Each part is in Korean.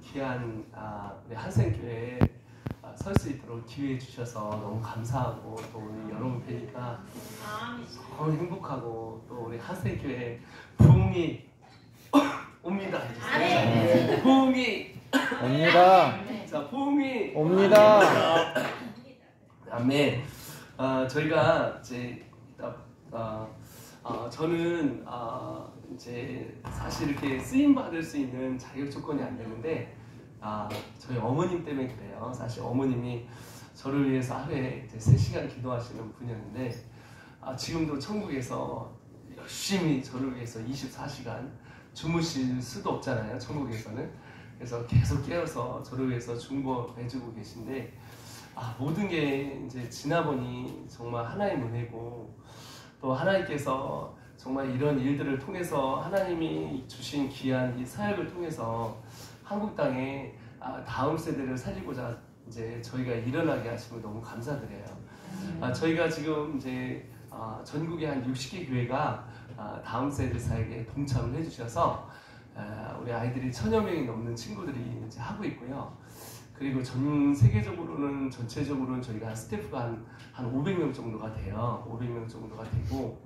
귀한 우리 한센교회에 설 수 있도록 기회 주셔서 너무 감사하고, 또 우리 여러분 뵈니까 너무 행복하고, 또 우리 한센교회 부흥이 옵니다. 부흥이 옵니다. 자, 부흥이 옵니다. 아멘. 저희가 이제 저는 이제 사실 이렇게 쓰임 받을 수 있는 자격 조건이 안 되는데, 저희 어머님 때문에 그래요. 사실 어머님이 저를 위해서 하루에 이제 3시간 기도하시는 분이었는데, 지금도 천국에서 열심히 저를 위해서 24시간 주무실 수도 없잖아요, 천국에서는. 그래서 계속 깨어서 저를 위해서 중보해주고 계신데, 모든 게 이제 지나보니 정말 하나의 은혜고, 또 하나님께서 정말 이런 일들을 통해서 하나님이 주신 귀한 이 사역을 통해서 한국 땅에 다음 세대를 살리고자 이제 저희가 일어나게 하시면 너무 감사드려요. 저희가 지금 이제 전국의 한 60개 교회가 다음 세대 사역에 동참을 해주셔서 우리 아이들이 1000여 명이 넘는 친구들이 이제 하고 있고요. 그리고 전 세계적으로는 전체적으로는 저희가 스태프가 한 500명 정도가 돼요. 500명 정도가 되고,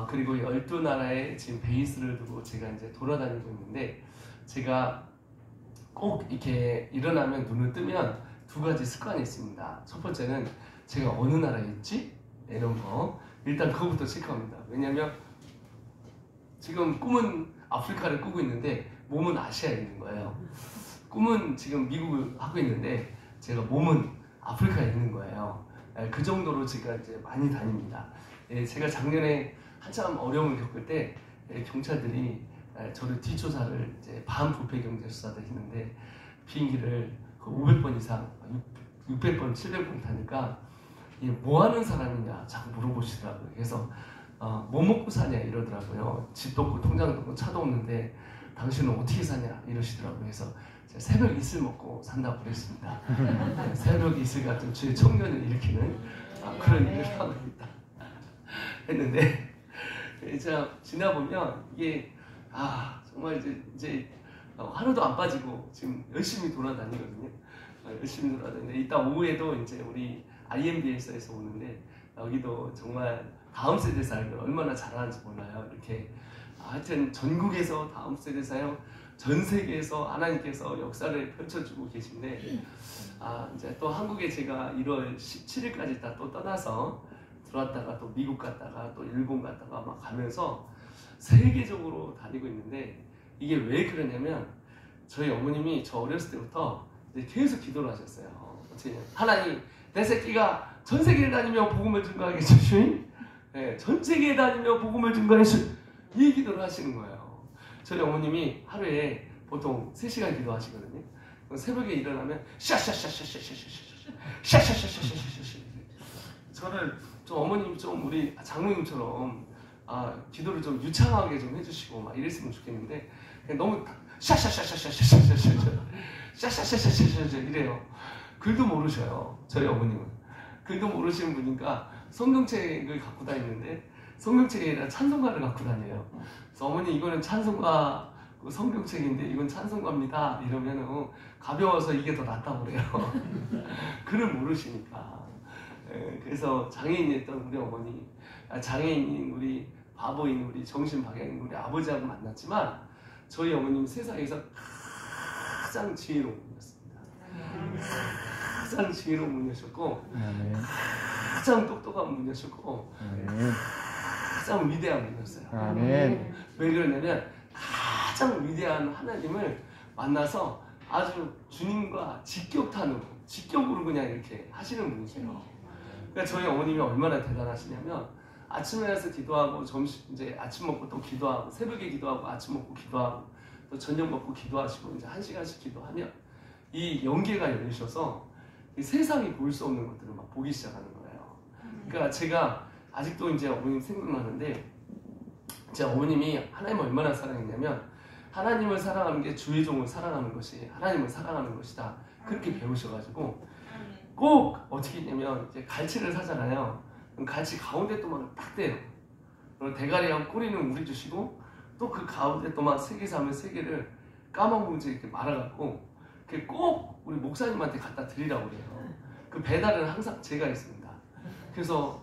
그리고 12나라에 지금 베이스를 두고 제가 이제 돌아다니고 있는데, 제가 꼭 이렇게 일어나면 눈을 뜨면 2가지 습관이 있습니다. 첫 번째는 제가 어느 나라에 있지? 이런 거. 일단 그거부터 체크합니다. 왜냐면 지금 꿈은 아프리카를 꾸고 있는데 몸은 아시아에 있는 거예요. 꿈은 지금 미국을 하고 있는데 제가 몸은 아프리카에 있는 거예요. 그 정도로 제가 이제 많이 다닙니다. 제가 작년에 한참 어려움을 겪을 때 경찰들이 저를 뒷조사를 이제 반부패 경제 수사를 했는데, 비행기를 500번 이상, 600번, 700번 타니까 뭐 하는 사람이냐 자꾸 물어보시더라고요. 그래서 뭐 먹고 사냐 이러더라고요. 집도 없고 통장도 없고 차도 없는데 당신은 어떻게 사냐 이러시더라고요. 그래서 제가 새벽 이슬 먹고 산다고 그랬습니다. 새벽 이슬 같은 주의 청년을 일으키는 그런 일을 하고 있다 했는데, 제가 지나보면 이게 정말 이제 하루도 안 빠지고 지금 열심히 돌아다니거든요. 열심히 돌아다니는데 이따 오후에도 이제 우리 IMBS에서 오는데, 여기도 정말 다음 세대 사역을 얼마나 잘하는지 몰라요. 이렇게 하여튼 전국에서 다음 세대 사역, 전 세계에서 하나님께서 역사를 펼쳐주고 계신데, 이제 또 한국에 제가 1월 17일까지 또 떠나서 들어왔다가 또 미국 갔다가 또 일본 갔다가 막 가면서 세계적으로 다니고 있는데, 이게 왜 그러냐면 저희 어머님이 저 어렸을 때부터 이제 계속 기도를 하셨어요. 하나님, 내 새끼가 전 세계를 다니며 복음을 증거하게 해주시니, 전 세계에 다니며 복음을 증거해 주시니, 이 기도를 하시는 거예요. 저희 어머님이 하루에 보통 3시간 기도하시거든요. 새벽에 일어나면 샤샤샤샤샤샤샤샤샤샤샤샤샤. 저를 좀 어머님 좀 우리 장모님처럼 기도를 좀 유창하게 좀 해주시고 막 이랬으면 좋겠는데, 너무 샤샤샤샤샤샤샤샤샤샤샤샤 이래요. 글도 모르셔요. 저희 어머님은 글도 모르시는 분이니까 성경책을 갖고 다니는데, 성경책이 아니라 찬송가를 갖고 다녀요. 그래서 어머니, 이거는 찬송가 성경책인데 이건 찬송가입니다 이러면 가벼워서 이게 더 낫다고 그래요. 글을 모르시니까. 그래서 장애인이었던 우리 어머니, 장애인인 우리 바보인 우리 정신박약인 우리 아버지하고 만났지만, 저희 어머님 세상에서 가장 지혜로운 분이었습니다. 가장 지혜로운 분이셨고, 가장 똑똑한 분이셨고, 가장 위대한 분이었어요. 왜 그러냐면 가장 위대한 하나님을 만나서 아주 주님과 직격으로 그냥 이렇게 하시는 분이세요. 그러니까 저희 어머님이 얼마나 대단하시냐면, 아침에 와서 기도하고 이제 아침 먹고 또 기도하고, 새벽에 기도하고 아침 먹고 기도하고 또 저녁 먹고 기도하시고 이제 1시간씩 기도하면 이 영계가 열리셔서 이 세상이 볼 수 없는 것들을 막 보기 시작하는 거예요. 그러니까 제가 아직도 이제 어머님 생각나는데, 제 어머님이 하나님을 얼마나 사랑했냐면, 하나님을 사랑하는 게 주의 종을 사랑하는 것이 하나님을 사랑하는 것이다, 그렇게 배우셔가지고 꼭 어떻게 했냐면, 이제 갈치를 사잖아요. 그럼 갈치 가운데 또만 딱 대요. 그리고 대가리하고 꼬리는 우리 주시고, 또 그 가운데 또만 3개 사면 3개를 까만 봉지에 이렇게 말아갖고 꼭 우리 목사님한테 갖다 드리라고 그래요. 그 배달은 항상 제가 했습니다. 그래서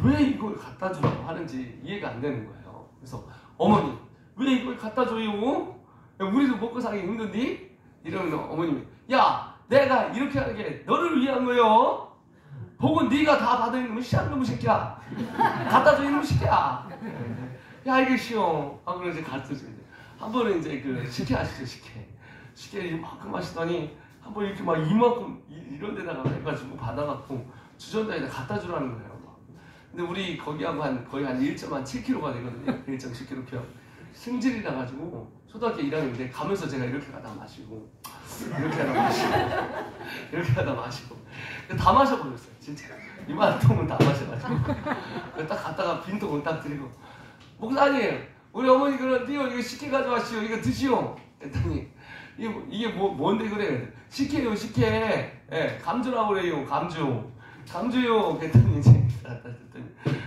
왜 이걸 갖다 주라고 하는지 이해가 안 되는 거예요. 그래서 어머니 왜 이걸 갖다 줘요? 우리도 먹고 살기 힘든디? 이러면 어머님이 야 내가 이렇게 하는 게 너를 위한 거요. 복은 네가 다 받은 놈은 씨앗 놈의 새끼야. 갖다 줘 이놈의 새끼야. 야 이게 쉬워. 하고 이제 가르쳐줘야 돼. 한 번은 이제 그 식혜 아시죠 식혜 이만큼 마시더니 한 번 이렇게 막 이만큼 이런 데다가 해가지고 받아갖고 주전자에다 갖다 주라는 거예요. 근데 우리 거기하고 거의 한 1.7kg가 되거든요. 1.7kg 승질이 나가지고 초등학교 1학년인데 가면서 제가 이렇게 가다 마시고 이렇게 하다 마시고 이렇게 하다 마시고 다 마셔버렸어요. 진짜 이만한 통은 다 마셔가지고 딱 갔다가 빈 통은 딱 드리고 목사님 우리 어머니 그런데요 이거 식혜 가져왔시오 이거 드시오 했더니 이게 뭔데 그래 식혜요 식혜 예, 감주라고 그래요 감주요 그랬더니 이제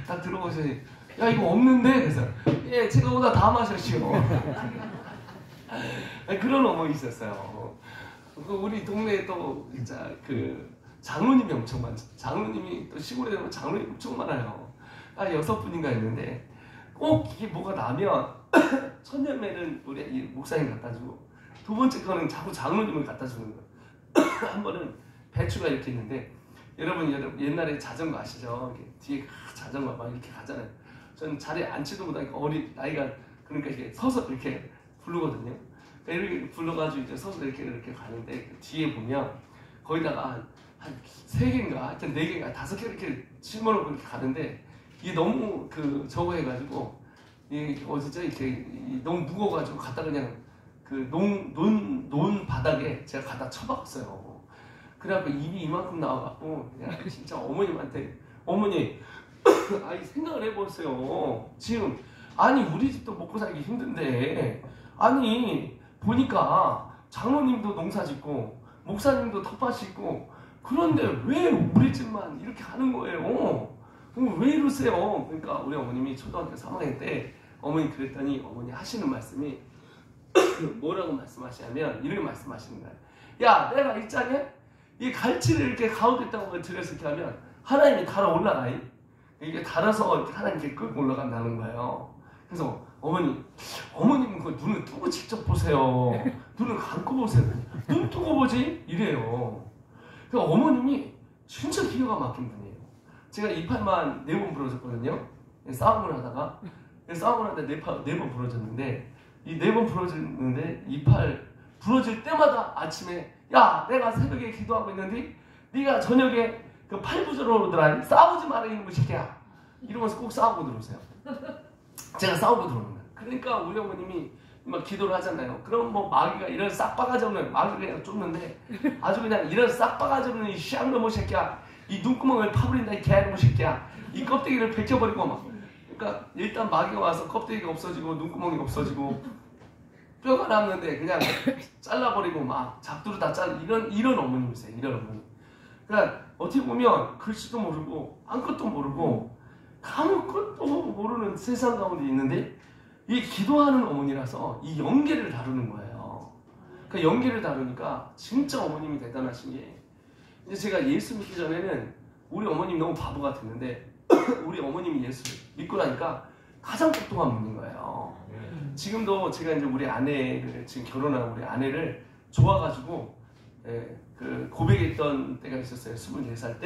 딱 들어보시니 야 이거 없는데 그래서 예 제가 오다 다 마셨시오 그런 어머니 있었어요. 우리 동네에 또 진짜 그 장로님이 엄청 많죠. 장로님이 또 시골에 되면 장로님이 엄청 많아요. 6분인가 있는데 꼭 이게 뭐가 나면 첫 열매는 우리 목사님 갖다 주고 두 번째 거는 자꾸 장로님을 갖다 주는 거예요. 한 번은 배추가 이렇게 있는데 여러분 옛날에 자전거 아시죠? 이렇게 뒤에 자전거 막 이렇게 가잖아요. 저는 자리에 앉지도 못하니까 나이가 그러니까 이렇게 서서 이렇게 부르거든요. 그러니까 이렇게 불러가지고 이제 서서 이렇게 가는데 그 뒤에 보면 거기다가 한 3개인가 하여튼 4개인가 5개 이렇게 심어놓고 이렇게 가는데 이게 너무 저거 해가지고 이게 어디죠? 이렇게 너무 무거워가지고 갖다 그냥 그 논 바닥에 제가 갖다 쳐박았어요. 그래갖고 입이 이만큼 나와갖고 그냥 진짜 어머님한테 어머니 아니 생각을 해보세요. 지금 아니 우리 집도 먹고 살기 힘든데 아니 보니까 장로님도 농사 짓고 목사님도 텃밭 짓고 그런데 왜 우리 집만 이렇게 하는 거예요? 왜 이러세요? 그러니까 우리 어머님이 초등학교 3학년 때 어머니 그랬더니 어머니 하시는 말씀이 뭐라고 말씀하시냐면 이렇게 말씀하시는 거예요. 야 내가 있잖니 이 갈치를 이렇게 가운데다가 들여서 이렇게 하면 하나님이 달아 올라가요. 이게 달아서 이렇게 하나님께 끌고 올라간다는 거예요. 그래서 어머님은 그 눈을 뜨고 직접 보세요. 눈을 감고 보세요. 눈 뜨고 보지? 이래요. 그러니까 어머님이 진짜 기가 막힌 분이에요. 제가 이팔만 4번 부러졌거든요. 싸움을 하다가 4번 부러졌는데 이 4번 부러졌는데 이팔 부러질 때마다 아침에 야 내가 새벽에 기도하고 있는데 네가 저녁에 그 팔부조로 오더라 싸우지 마라 이놈의 새끼야 이러면서 꼭 싸우고 들어오세요. 제가 싸우고 들어오는 거예요. 그러니까 우리 어머님이 막 기도를 하잖아요. 그럼 뭐 마귀가 이런 싹바가지 없는 마귀가 그냥 쫓는데 아주 그냥 이런 싹바가지 없는 이 샹놈의 새끼야 이 눈구멍을 파버린다 이 개놈의 새끼야 이 껍데기를 벗겨버리고 막 그러니까 일단 마귀가 와서 껍데기가 없어지고 눈구멍이 없어지고 뼈가 남는데 그냥 잘라버리고 막 잡두로 다 이런 어머님이세요. 이런 어머니. 그러니까 어떻게 보면 글씨도 모르고 아무것도 모르고 아무것도 모르는 세상 가운데 있는데 이 기도하는 어머니라서 이 연계를 다루는 거예요. 그 연계를 다루니까 진짜 어머님이 대단하신 게 이제 제가 예수 믿기 전에는 우리 어머님 너무 바보 같았는데 우리 어머님이 예수 믿고 나니까 가장 똑똑한 분인 거예요. 지금도 제가 이제 우리 아내를 지금 결혼한 우리 아내를 좋아가지고 그 고백했던 때가 있었어요. 24살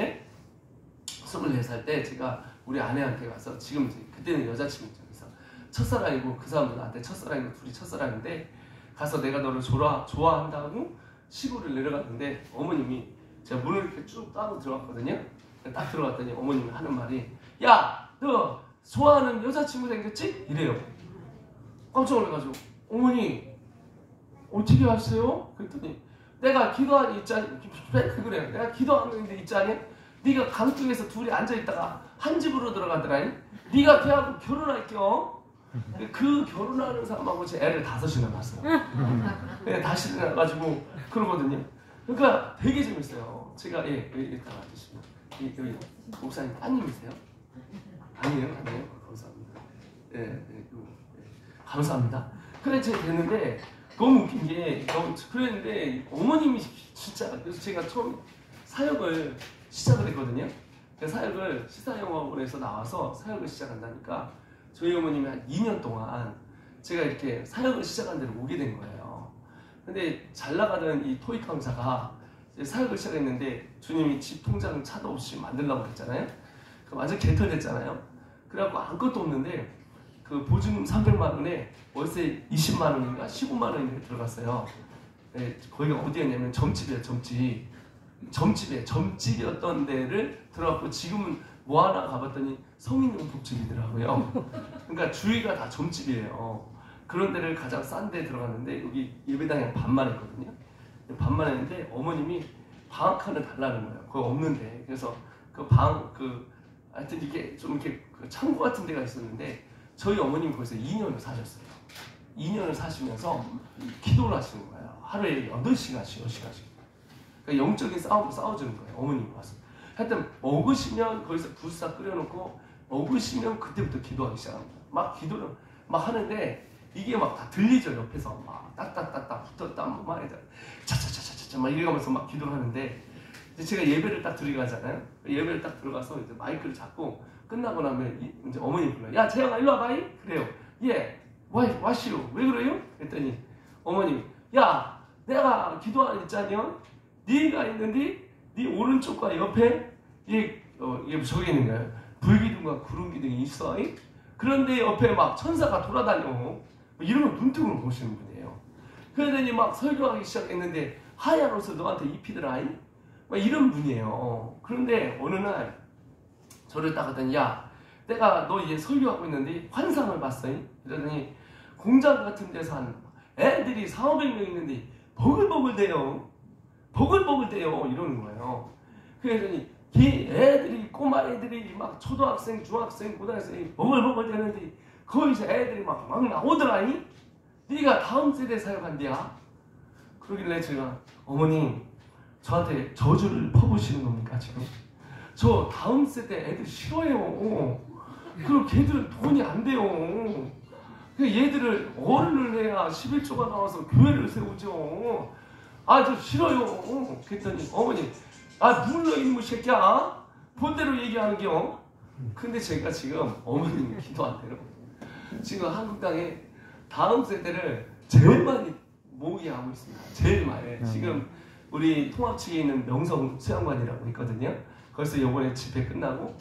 때 제가 우리 아내한테 가서 지금 그때는 여자친구죠. 그래서 첫사랑이고 그 사람도 나한테 첫사랑이고 둘이 첫사랑인데 가서 내가 너를 좋아한다고 시골을 내려갔는데 어머님이 제가 문을 이렇게 쭉 따고 들어갔거든요. 딱 들어갔더니 어머님이 하는 말이 야 너 좋아하는 여자친구 생겼지? 이래요. 깜짝 놀라가지고 어머니 어떻게 아세요? 그랬더니 내가 기도하니 있잖니 그래 내가 기도하는데 있잖니 네가 강둑에서 둘이 앉아있다가 한 집으로 들어가더라니 네가 걔하고 결혼할게요. 그 결혼하는 사람하고 제 애를 5이나 낳았어요. 네, 다시 낳아가지고 그러거든요. 그러니까 되게 재밌어요. 제가 이따가 드시면 여기 목사님 따님이세요? 아니에요. 감사합니다. 감사합니다. 그래 제가 됐는데 너무 웃긴 게 그랬는데 어머님이 진짜 그래서 제가 처음 사역을 시작을 했거든요. 사역을 시사영어원에서 나와서 사역을 시작한다니까 저희 어머님이 한 2년 동안 제가 이렇게 사역을 시작한 데로 오게 된 거예요. 근데 잘 나가던 이 토익 강사가 사역을 시작했는데 주님이 집 통장 차도 없이 만들라고 했잖아요. 완전 개털됐잖아요. 그래갖고 아무것도 없는데 그 보증금 300만 원에 월세 20만 원인가 15만 원인가 들어갔어요. 네, 거기가 어디였냐면 점집이에요. 점집이었던 데를 들어갔고 지금은 뭐 하나 가봤더니 성인용품집이더라고요. 그러니까 주위가 다 점집이에요. 그런 데를 가장 싼 데 들어갔는데 여기 예배당에 반만 했거든요. 반만 했는데 어머님이 방 한 칸을 달라는 거예요. 그거 없는데. 그래서 하여튼 이게 좀 이렇게 창고 같은 데가 있었는데 저희 어머님이 거기서 2년을 사셨어요. 2년을 사시면서 기도를 하시는 거예요. 하루에 8시간씩, 10시간씩. 그러니까 영적인 싸움을 싸워주는 거예요. 어머님이 와서. 하여튼 먹으시면 거기서 부스다 끓여놓고 먹으시면 그때부터 기도하기 시작합니다. 막 기도를 막 하는데 이게 막 다 들리죠. 옆에서 막 딱딱딱딱 붙었다 막 차차차차차 막 이래가면서 막 기도를 하는데 이제 제가 예배를 딱 들어가잖아요. 예배를 딱 들어가서 이제 마이크를 잡고 끝나고 나면 이제 어머니 불러요. 야 재영아 일로 와봐. 그래요. 예. 와시오. 왜 그래요? 그랬더니 어머님이 야 내가 기도하는 있잖여. 네가 있는데 네 오른쪽과 옆에 이게 저기 있는 거예요. 불기둥과 구름기둥이 있어. 그런데 옆에 막 천사가 돌아다녀. 뭐 이러면 눈뜨고 보시는 분이에요. 그러더니 막 설교하기 시작했는데 하얀 옷을 너한테 입히더라. 막 이런 분이에요. 그런데 어느 날 저를 딱 하더니 야 내가 너 얘 설교하고 있는데 환상을 봤어. 이러더니 공장 같은 데서 한 애들이 400~500명 있는데 버글버글대요. 버글버글대요. 이러는 거예요. 그러더니 이 애들이 꼬마 애들이 막 초등학생, 중학생, 고등학생이 버글버글대는데 거기서 애들이 막 나오더라니. 네가 다음 세대 사역한대야. 그러길래 제가 어머님 저한테 저주를 퍼부시는 겁니까 지금? 저 다음 세대 애들 싫어해요. 그럼 걔들은 돈이 안 돼요. 얘들을 어른을 해야 11조가 나와서 교회를 세우죠. 아 저 싫어요. 그랬더니 어머니 눌러 이놈의 새끼야. 본대로 얘기하는겨. 근데 제가 지금 어머님이 기도한 대로 지금 한국 땅에 다음 세대를 제일 많이 모으게 하고 있습니다. 제일 많이. 지금 우리 통합 측에 있는 명성 수양관이라고 있거든요. 거기서 이번에 집회 끝나고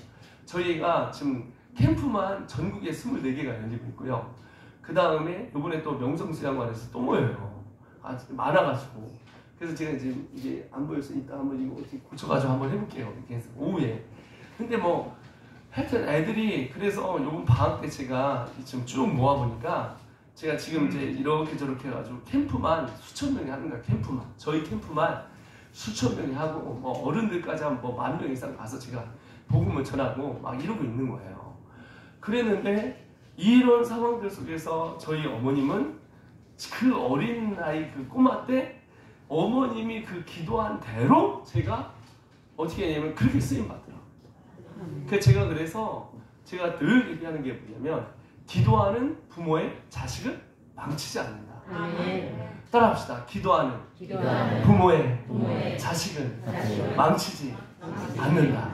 저희가 지금 캠프만 전국에 24개가 열리고 있고요. 그 다음에 이번에 또 명성 수양관에서 또 모여요. 많아가지고. 그래서 제가 이제 이게 안 보여서 이따 한번 이거 어떻게 고쳐가지고 한번 해볼게요. 이렇게 해서 오후에. 근데 뭐 하여튼 애들이 그래서 요번 방학 때 제가 지금 쭉 모아보니까 제가 지금 이제 이렇게 저렇게 해가지고 캠프만 수천 명이 하는 거야. 캠프만. 저희 캠프만 수천 명이 하고 뭐 어른들까지 한 뭐 10,000명 이상 가서 제가 복음을 전하고 막 이러고 있는 거예요. 그랬는데 이런 상황들 속에서 저희 어머님은 그 어린 나이 그 꼬마 때 어머님이 그 기도한 대로 제가 어떻게 했냐면 그렇게 쓰임 받더라고요. 그래서 제가 늘 얘기하는 게 뭐냐면 기도하는 부모의 자식을 망치지 않는다. 따라합시다. 기도하는 부모의 자식을 망치지 않는다.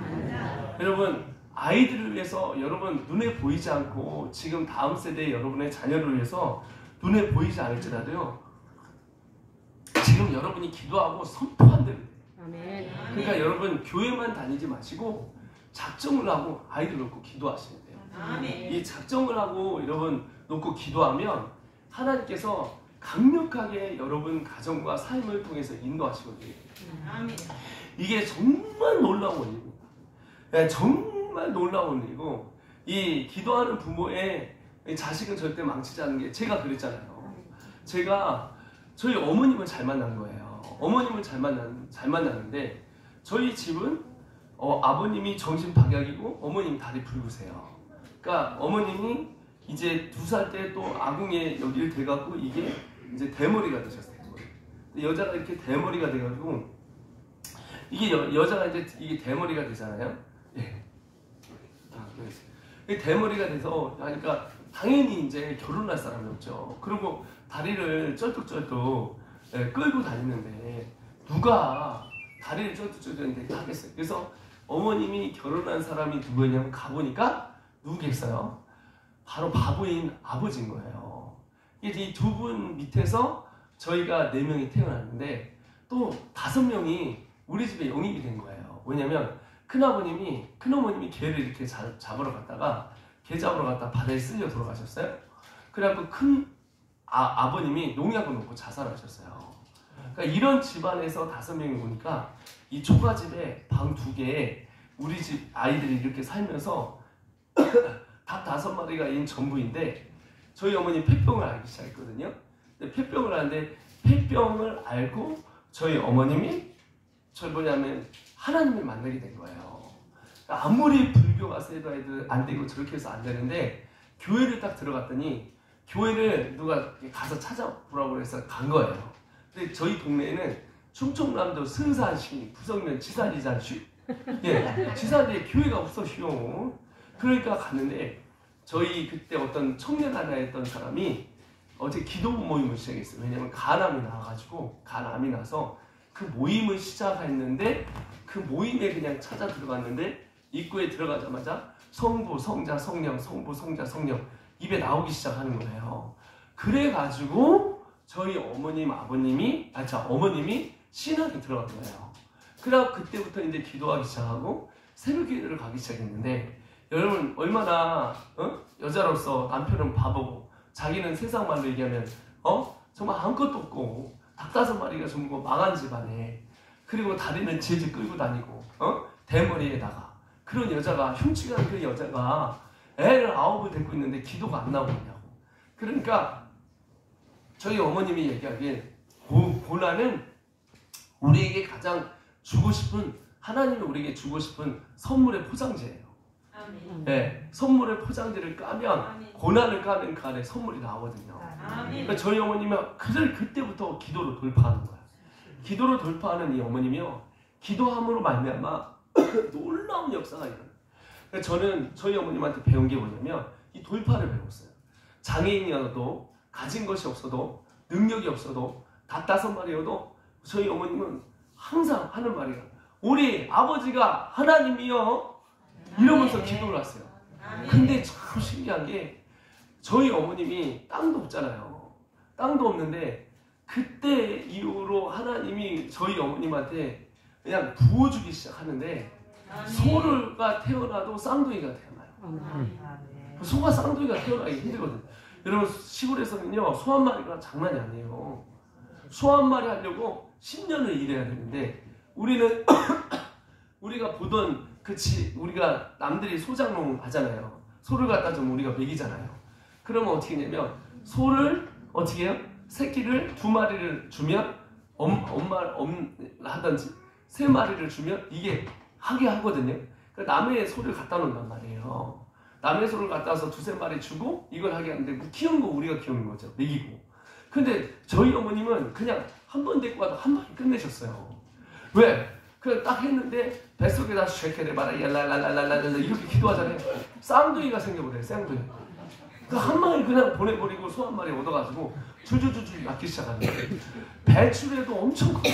여러분 아이들을 위해서 여러분 눈에 보이지 않고 지금 다음 세대 여러분의 자녀를 위해서 눈에 보이지 않을지라도요. 지금 여러분이 기도하고 선포한 대로 그러니까 여러분 교회만 다니지 마시고 작정을 하고 아이들 놓고 기도하시면 돼요. 이 작정을 하고 여러분 놓고 기도하면 하나님께서 강력하게 여러분 가정과 삶을 통해서 인도하시거든요. 이게 정말 놀라운 일입니다. 네, 정말 놀라운 일이고 이 기도하는 부모의 자식은 절대 망치지 않는 게 제가 그랬잖아요. 제가 저희 어머님을 잘 만난 거예요. 어머님을 잘 만났는데 저희 집은 아버님이 정신박약이고 어머님이 다리 붉으세요. 그러니까 어머님이 이제 2살 때 또 아궁에 여기를 대갖고 이게 이제 대머리가 되셨어요. 여자가 이렇게 대머리가 돼가지고 이게 여자가 이제 이게 대머리가 되잖아요. 예. 대머리가 돼서 하니까 당연히 이제 결혼할 사람이 없죠. 그리고 다리를 쩔뚝쩔뚝 끌고 다니는데 누가 다리를 쩔뚝쩔뚝 하겠어요. 그래서 어머님이 결혼한 사람이 누구냐면 가보니까 누구겠어요? 바로 바보인 아버지인 거예요. 이 두 분 밑에서 저희가 4명이 태어났는데 또 5명이 우리 집에 영입이 된 거예요. 왜냐면 큰어머님이 개를 이렇게 잡으러 갔다가 개 잡으러 갔다가 바다에 쓸려 돌아가셨어요. 그래갖고 아버님이 농약을 먹고 자살하셨어요. 그러니까 이런 집안에서 5명이 오니까 이 초가집에 방 2개에 우리 집 아이들이 이렇게 살면서 닭 5마리가 인 전부인데 저희 어머니 폐병을 앓기 시작했거든요. 근데 폐병을 앓는데 폐병을 앓고 저희 어머님이 뭐냐면 하나님을 만나게 된 거예요. 그러니까 아무리 불교가 세도 안 되고 저렇게 해서 안 되는데 교회를 딱 들어갔더니 교회를 누가 가서 찾아보라고 해서 간 거예요. 근데 저희 동네에는 충청남도 승산시 부성면 지산이잖슈. 예, 지산에 교회가 없었슈. 그러니까 갔는데 저희 그때 어떤 청년 하나 했던 사람이 어제 기도 모임을 시작했어요. 왜냐면 간암이 나와가지고 간암이 나서 그 모임을 시작했는데 그 모임에 그냥 찾아 들어갔는데 입구에 들어가자마자 성부, 성자, 성령, 성부, 성자, 성령 입에 나오기 시작하는 거예요. 그래가지고 저희 어머님, 아버님이 어머님이 신학에 들어간 거예요. 그래서 그때부터 이제 기도하기 시작하고 새벽 기도를 가기 시작했는데 여러분 얼마나 여자로서 남편은 바보고 자기는 세상 말로 얘기하면 정말 아무것도 없고 닭 5마리가 전부 망한 집안에 그리고 다리는 질질 끌고 다니고 대머리에다가 그런 여자가 흉측한 그 여자가 애를 9을 데리고 있는데 기도가 안 나오느냐고. 그러니까 저희 어머님이 얘기하기에 고난은 우리에게 가장 주고 싶은 하나님이 우리에게 주고 싶은 선물의 포장지예요. 네, 선물의 포장지를 까면 고난을 까면 그 안에 선물이 나오거든요. 그러니까 저희 어머님은 그때부터 기도로 돌파하는 거예요. 기도로 돌파하는 이 어머님이요, 기도함으로 말미암아 놀라운 역사가 일어나요. 그러니까 저는 저희 어머님한테 배운 게 뭐냐면 이 돌파를 배웠어요. 장애인이어도 가진 것이 없어도 능력이 없어도 닭 5마리여도 저희 어머님은 항상 하는 말이에요. 우리 아버지가 하나님이요 이러면서 기도를 했어요. 근데 참 신기한 게 저희 어머님이 땅도 없잖아요. 땅도 없는데 그때 이후로 하나님이 저희 어머님한테 그냥 부어주기 시작하는데 소가 태어나도 쌍둥이가 태어나요. 소가 쌍둥이가 태어나기 힘들거든요. 여러분 시골에서는요 소 한 마리가 장난이 아니에요. 소 한 마리 하려고 10년을 일해야 되는데 우리는 우리가 보던 우리가 남들이 소장농 하잖아요. 소를 갖다 좀 우리가 먹이잖아요. 그러면 어떻게 하냐면 소를 어떻게 해요? 새끼를 2마리를 주면 하든지 3마리를 주면 이게 하게 하거든요. 그러니까 남의 소를 갖다 놓는단 말이에요. 남의 소를 갖다 와서 2-3마리 주고 이걸 하게 하는데 키우는 거 우리가 키우는 거죠. 먹이고. 근데 저희 어머님은 그냥 한 번 데리고 와도 한 방에 끝내셨어요. 왜? 그냥 딱 했는데 뱃속에다 쉐케를 봐라 얄랄랄랄랄랄 이렇게 기도하잖아요. 쌍둥이가 생겨버려요. 쌍둥이. 그 한 방에 그냥 보내버리고 소 한 마리 얻어가지고 줄줄줄줄 낳기 시작하는 거예요. 배출에도 엄청 커요.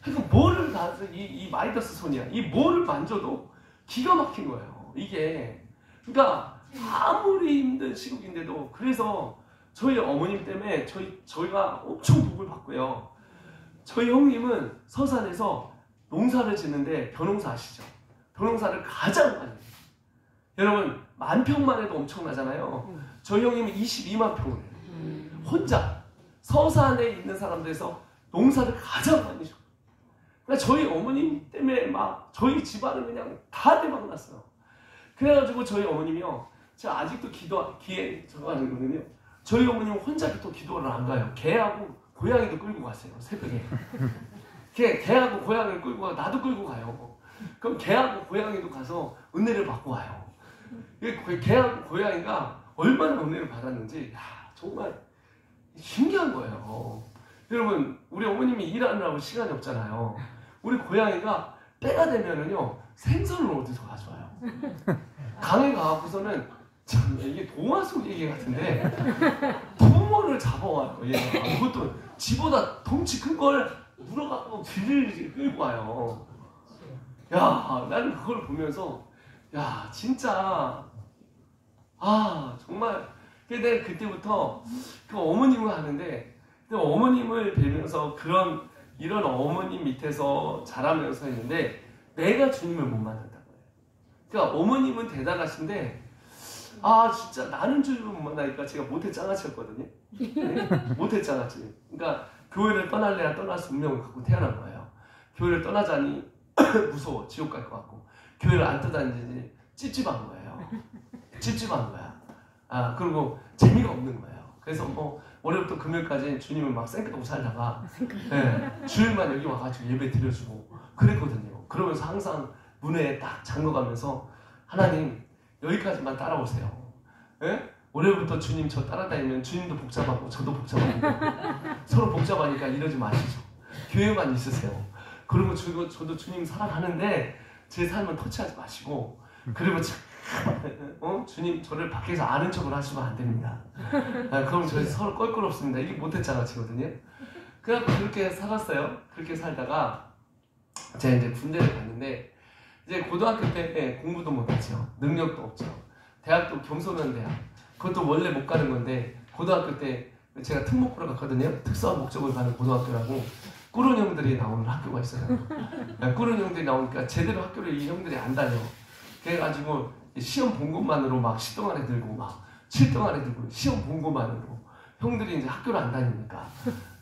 그러니까 뭐를 이 마이더스 손이야. 이 뭐를 만져도 기가 막힌 거예요. 이게. 그러니까 아무리 힘든 시국인데도 그래서 저희 어머님 때문에 저희가 엄청 복을 받고요. 저희 형님은 서산에서 농사를 짓는데 벼농사 아시죠? 벼농사를 가장 많이 해요. 여러분 10,000평만 해도 엄청나잖아요. 저희 형님은 22만 평을 해요. 혼자 서산에 있는 사람들에서 농사를 가장 많이 해요. 그러니까 저희 어머님 때문에 막 저희 집안은 그냥 다 대박났어요. 그래가지고 저희 어머님이요, 제가 아직도 기에 들어가는 거거든요. 저희 어머님은 혼자 또 기도를 안 가요. 개하고 고양이도 끌고 가세요. 새벽에. 개하고 고양이를 끌고 가고 나도 끌고 가요. 그럼 개하고 고양이도 가서 은혜를 받고 와요. 개하고 고양이가 얼마나 은혜를 받았는지 정말 신기한 거예요. 여러분 우리 어머님이 일하느라고 시간이 없잖아요. 우리 고양이가 때가 되면은요 생선을 어디서 가져와요. 강에 가갖고서는 참 이게 동화 속 얘기 같은데 부모를 잡아와요. 얘가 그것도 지보다 덩치 큰 걸 물어갖고 귀를 끌고 와요. 야, 나는 그걸 보면서 야, 진짜 정말 근데 그때부터 그 어머님을 하는데 어머님을 뵈면서 이런 어머님 밑에서 자라면서 했는데 내가 주님을 못 만났다고 해요. 그러니까 어머님은 대단하신데 진짜 나는 주님을 못 만나니까 제가 못해 장아찌였거든요. 네? 못해 장아찌. 그러니까 교회를 떠날래야 떠날 수 운명을 갖고 태어난 거예요. 교회를 떠나자니 무서워. 지옥 갈 것 같고. 교회를 안 떠다니지 찝찝한 거예요. 찝찝한 거야. 그리고 재미가 없는 거예요. 그래서 뭐 월요일부터 금요일까지 주님을 막 생각하고 살다가 주일만 여기 와가지고 예배 드려주고 그랬거든요. 그러면서 항상 문에 딱 잠궈가면서 하나님 여기까지만 따라오세요. 예? 월요일부터 주님 저 따라다니면 주님도 복잡하고 저도 복잡한데 서로 복잡하니까 이러지 마시죠. 교회만 있으세요. 그리고 저도 주님 사랑하는데 제 삶은 터치하지 마시고 그리고 주님 저를 밖에서 아는 척을 하시면 안 됩니다. 그럼 저희 서로 껄끄럽습니다. 이게 못했잖아 지거든요. 그래서 그렇게 살았어요. 그렇게 살다가 제가 이제 군대를 갔는데 이제 고등학교 때 공부도 못했죠. 능력도 없죠. 대학도 경소년 대학. 그것도 원래 못 가는 건데 고등학교 때 제가 특목고를 갔거든요. 특수한 목적을 가는 고등학교라고 꾸른 형들이 나오는 학교가 있어요. 꾸른 형들이 나오니까 제대로 학교를 이 형들이 안 다녀. 그래가지고 시험 본 것만으로 막 10등 안에 들고 막 7등 안에 들고 시험 본 것만으로 형들이 이제 학교를 안 다니니까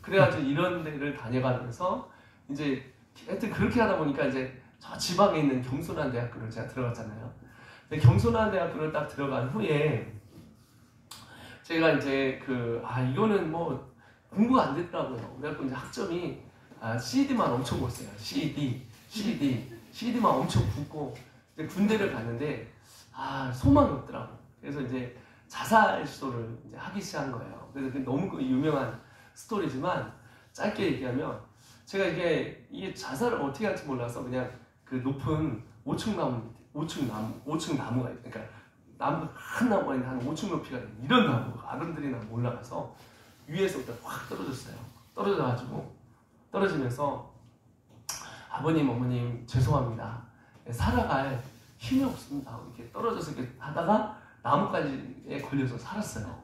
그래가지고 이런 데를 다녀가면서 이제 하여튼 그렇게 하다 보니까 이제 저 지방에 있는 겸손한 대학교를 제가 들어갔잖아요. 근데 겸손한 대학교를 딱 들어간 후에 제가 이제 이거는 뭐 공부가 안 됐더라고요. 그래갖고 이제 학점이 CD만 엄청 줬어요. CD만 엄청 붙고 이제 군대를 갔는데 소망이 없더라고. 그래서 이제 자살 시도를 이제 하기 시작한 거예요. 그래서 너무 유명한 스토리지만 짧게 얘기하면 제가 이게 자살을 어떻게 할지 몰라서 그냥 그 높은 5층 나무가 있 그러니까 큰 나무가 있는 한 5층 높이가 있는 이런 나무 아름드리 나무 올라가서 위에서부터 확 떨어졌어요. 떨어지면서 아버님 어머님 죄송합니다. 살아갈 힘이 없습니다. 이렇게 떨어져서 이렇게 하다가 나뭇가지에 걸려서 살았어요.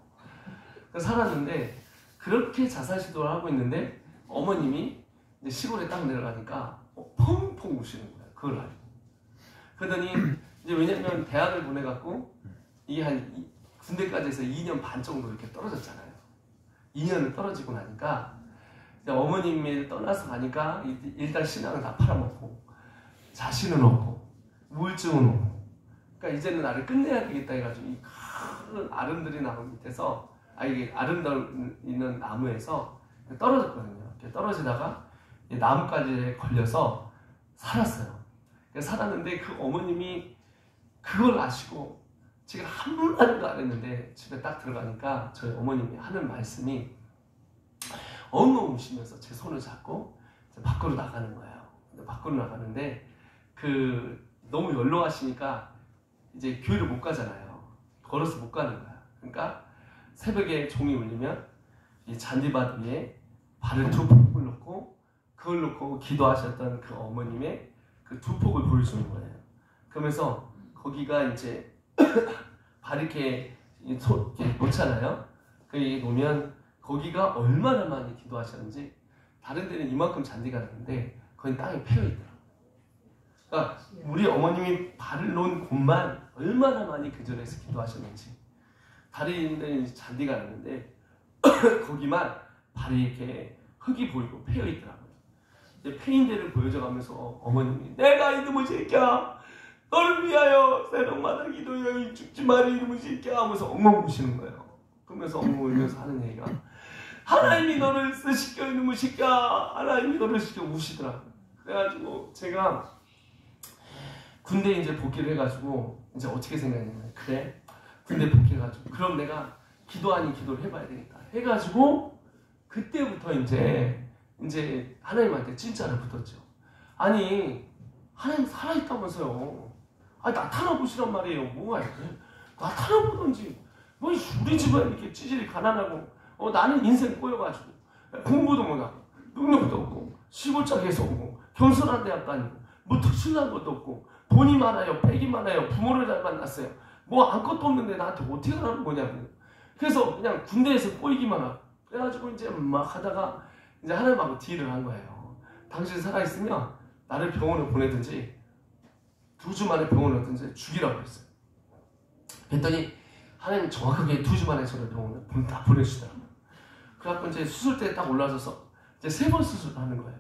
살았는데 그렇게 자살 시도를 하고 있는데 어머님이 이제 시골에 딱 내려가니까 펑펑 우시는 거예요. 그걸 알고. 그러더니 이제 왜냐면 대학을 보내갖고 이게 한 군대까지 해서 2년 반 정도 이렇게 떨어졌잖아요. 2년을 떨어지고 나니까 이제 어머님이 떠나서 가니까 일단 신앙을 다 팔아먹고 자신은 없고 우울증은 오고 그러니까 이제는 나를 끝내야 되겠다 해가지고 이 큰 아름드리 나무 밑에서 이게 아름다운 나무에서 떨어졌거든요. 떨어지다가 나뭇가지에 걸려서 살았어요. 살았는데 그 어머님이 그걸 아시고 지금 한 마디도 안 했는데 집에 딱 들어가니까 저희 어머님이 하는 말씀이 엉엉 우시면서 제 손을 잡고 밖으로 나가는 거예요. 밖으로 나가는데 너무 연로하시니까 이제 교회를 못 가잖아요. 걸어서 못 가는 거야. 그러니까 새벽에 종이 울리면 이 잔디밭 위에 발을 두 폭을 놓고 그걸 놓고 기도하셨던 그 어머님의 그 두 폭을 보여주는 거예요. 그러면서 거기가 이제 발 이렇게 놓잖아요. 그게 놓으면 거기가 얼마나 많이 기도하셨는지 다른 데는 이만큼 잔디가 나는데 거긴 땅에 패여 있더라고요. 그러니까 우리 어머님이 발을 놓은 곳만 얼마나 많이 그 절에서 기도하셨는지 다른 데는 잔디가 나는데 거기만 발이 이렇게 흙이 보이고 패여 있더라고요. 패인 데를 보여줘가면서 어머님이 내가 이놈의 새끼야 너를 위하여 새벽마다 기도해 죽지 마라 이놈의 새끼야 하면서 엉엉 우시는 거예요. 그러면서 엉엉 울면서 하는 얘기가 하나님이 너를 쓰시켜 이놈의 새끼야 하나님이 너를 시켜 우시더라고요. 그래가지고 제가 군대 이제 복귀를 해가지고 이제 어떻게 생각했냐면 그래 군대 복귀해가지고 그럼 내가 기도 아닌 기도를 해봐야 되겠다 해가지고 그때부터 이제 하나님한테 진짜를 붙었죠. 아니 하나님 살아있다면서요. 나타나 보시란 말이에요. 뭐가 이렇게 나타나보든지 뭐 우리 집은 이렇게 찌질이 가난하고 나는 인생 꼬여가지고 공부도 못하고 능력도 없고 시골짜기에서 오고 겸손한 대학 다니고 뭐 특출난 것도 없고 돈이 많아요, 백이 많아요, 부모를 잘 만났어요. 뭐 아무것도 없는데 나한테 어떻게 하라는 거냐고. 그래서 그냥 군대에서 꼬이기만 하고 그래가지고 이제 막 하다가 이제 하나님하고 딜을 한 거예요. 당신 살아있으면 나를 병원에 보내든지 2주 만에 병원에 오든지 죽이라고 했어요. 그랬더니 하나님 정확하게 2주 만에 저를 병원에 다 보내주시더라고요. 그래갖고 이제 수술대에 딱 올라서서 이제 3번 수술을 하는 거예요.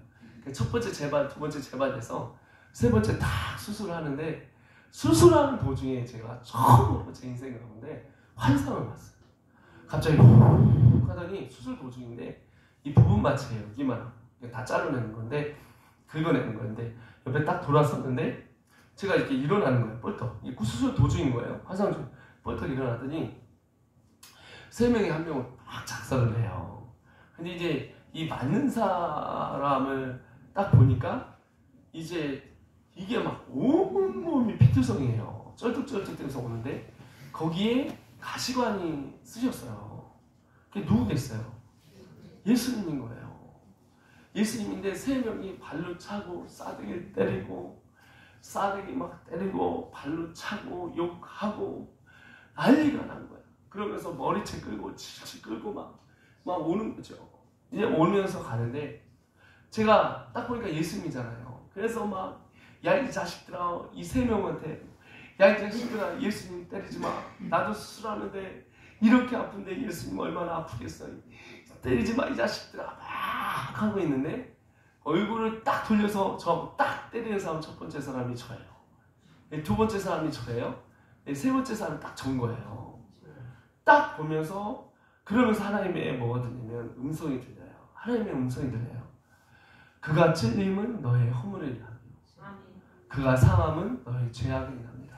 첫 번째 재발, 두 번째 재발돼서 3번째 딱 수술을 하는데 수술하는 도중에 제가 처음으로 제 인생 가운데 환상을 봤어요. 갑자기 훅 하더니 수술 도중인데 이 부분 마취예요. 여기만 다 잘라내는 건데 긁어내는 건데 옆에 딱 돌아섰는데 제가 이렇게 일어나는 거예요. 뻘떡. 이게 수술 도중인 거예요. 화상 중 뻘떡 일어났더니 3명이 한 명을 막 작살을 내요. 근데 이제 이 맞는 사람을 딱 보니까 이제 이게 막 온몸이 피투성이에요. 쩔뚝쩔뚝해서 오는데 거기에 가시관이 쓰셨어요. 그게 누구겠어요? 예수님인 거예요. 예수님인데 3명이 발로 차고 싸대기를 때리고 싸대기 막 때리고 발로 차고 욕하고 난리가 난 거야. 그러면서 머리채 끌고 칠칠 끌고 막 오는 거죠. 이제 오면서 가는데 제가 딱 보니까 예수님이잖아요. 그래서 막 야 이 자식들아 이 3명한테 야 이 자식들아 예수님 때리지 마. 나도 수술하는데 이렇게 아픈데 예수님 얼마나 아프겠어요. 때리지 마 이 자식들아 막 하고 있는데 얼굴을 딱 돌려서 저 딱 때리는 사람 첫 번째 사람이 저예요. 두 번째 사람이 저예요. 세 번째 사람이 딱 전 거예요. 딱 보면서 그러면서 하나님의 뭐가 들리면 음성이 들려요. 하나님의 음성이 들려요. 그가 찔림은 너의 허물을 인하며 그가 상함은 너의 죄악을 인합니다.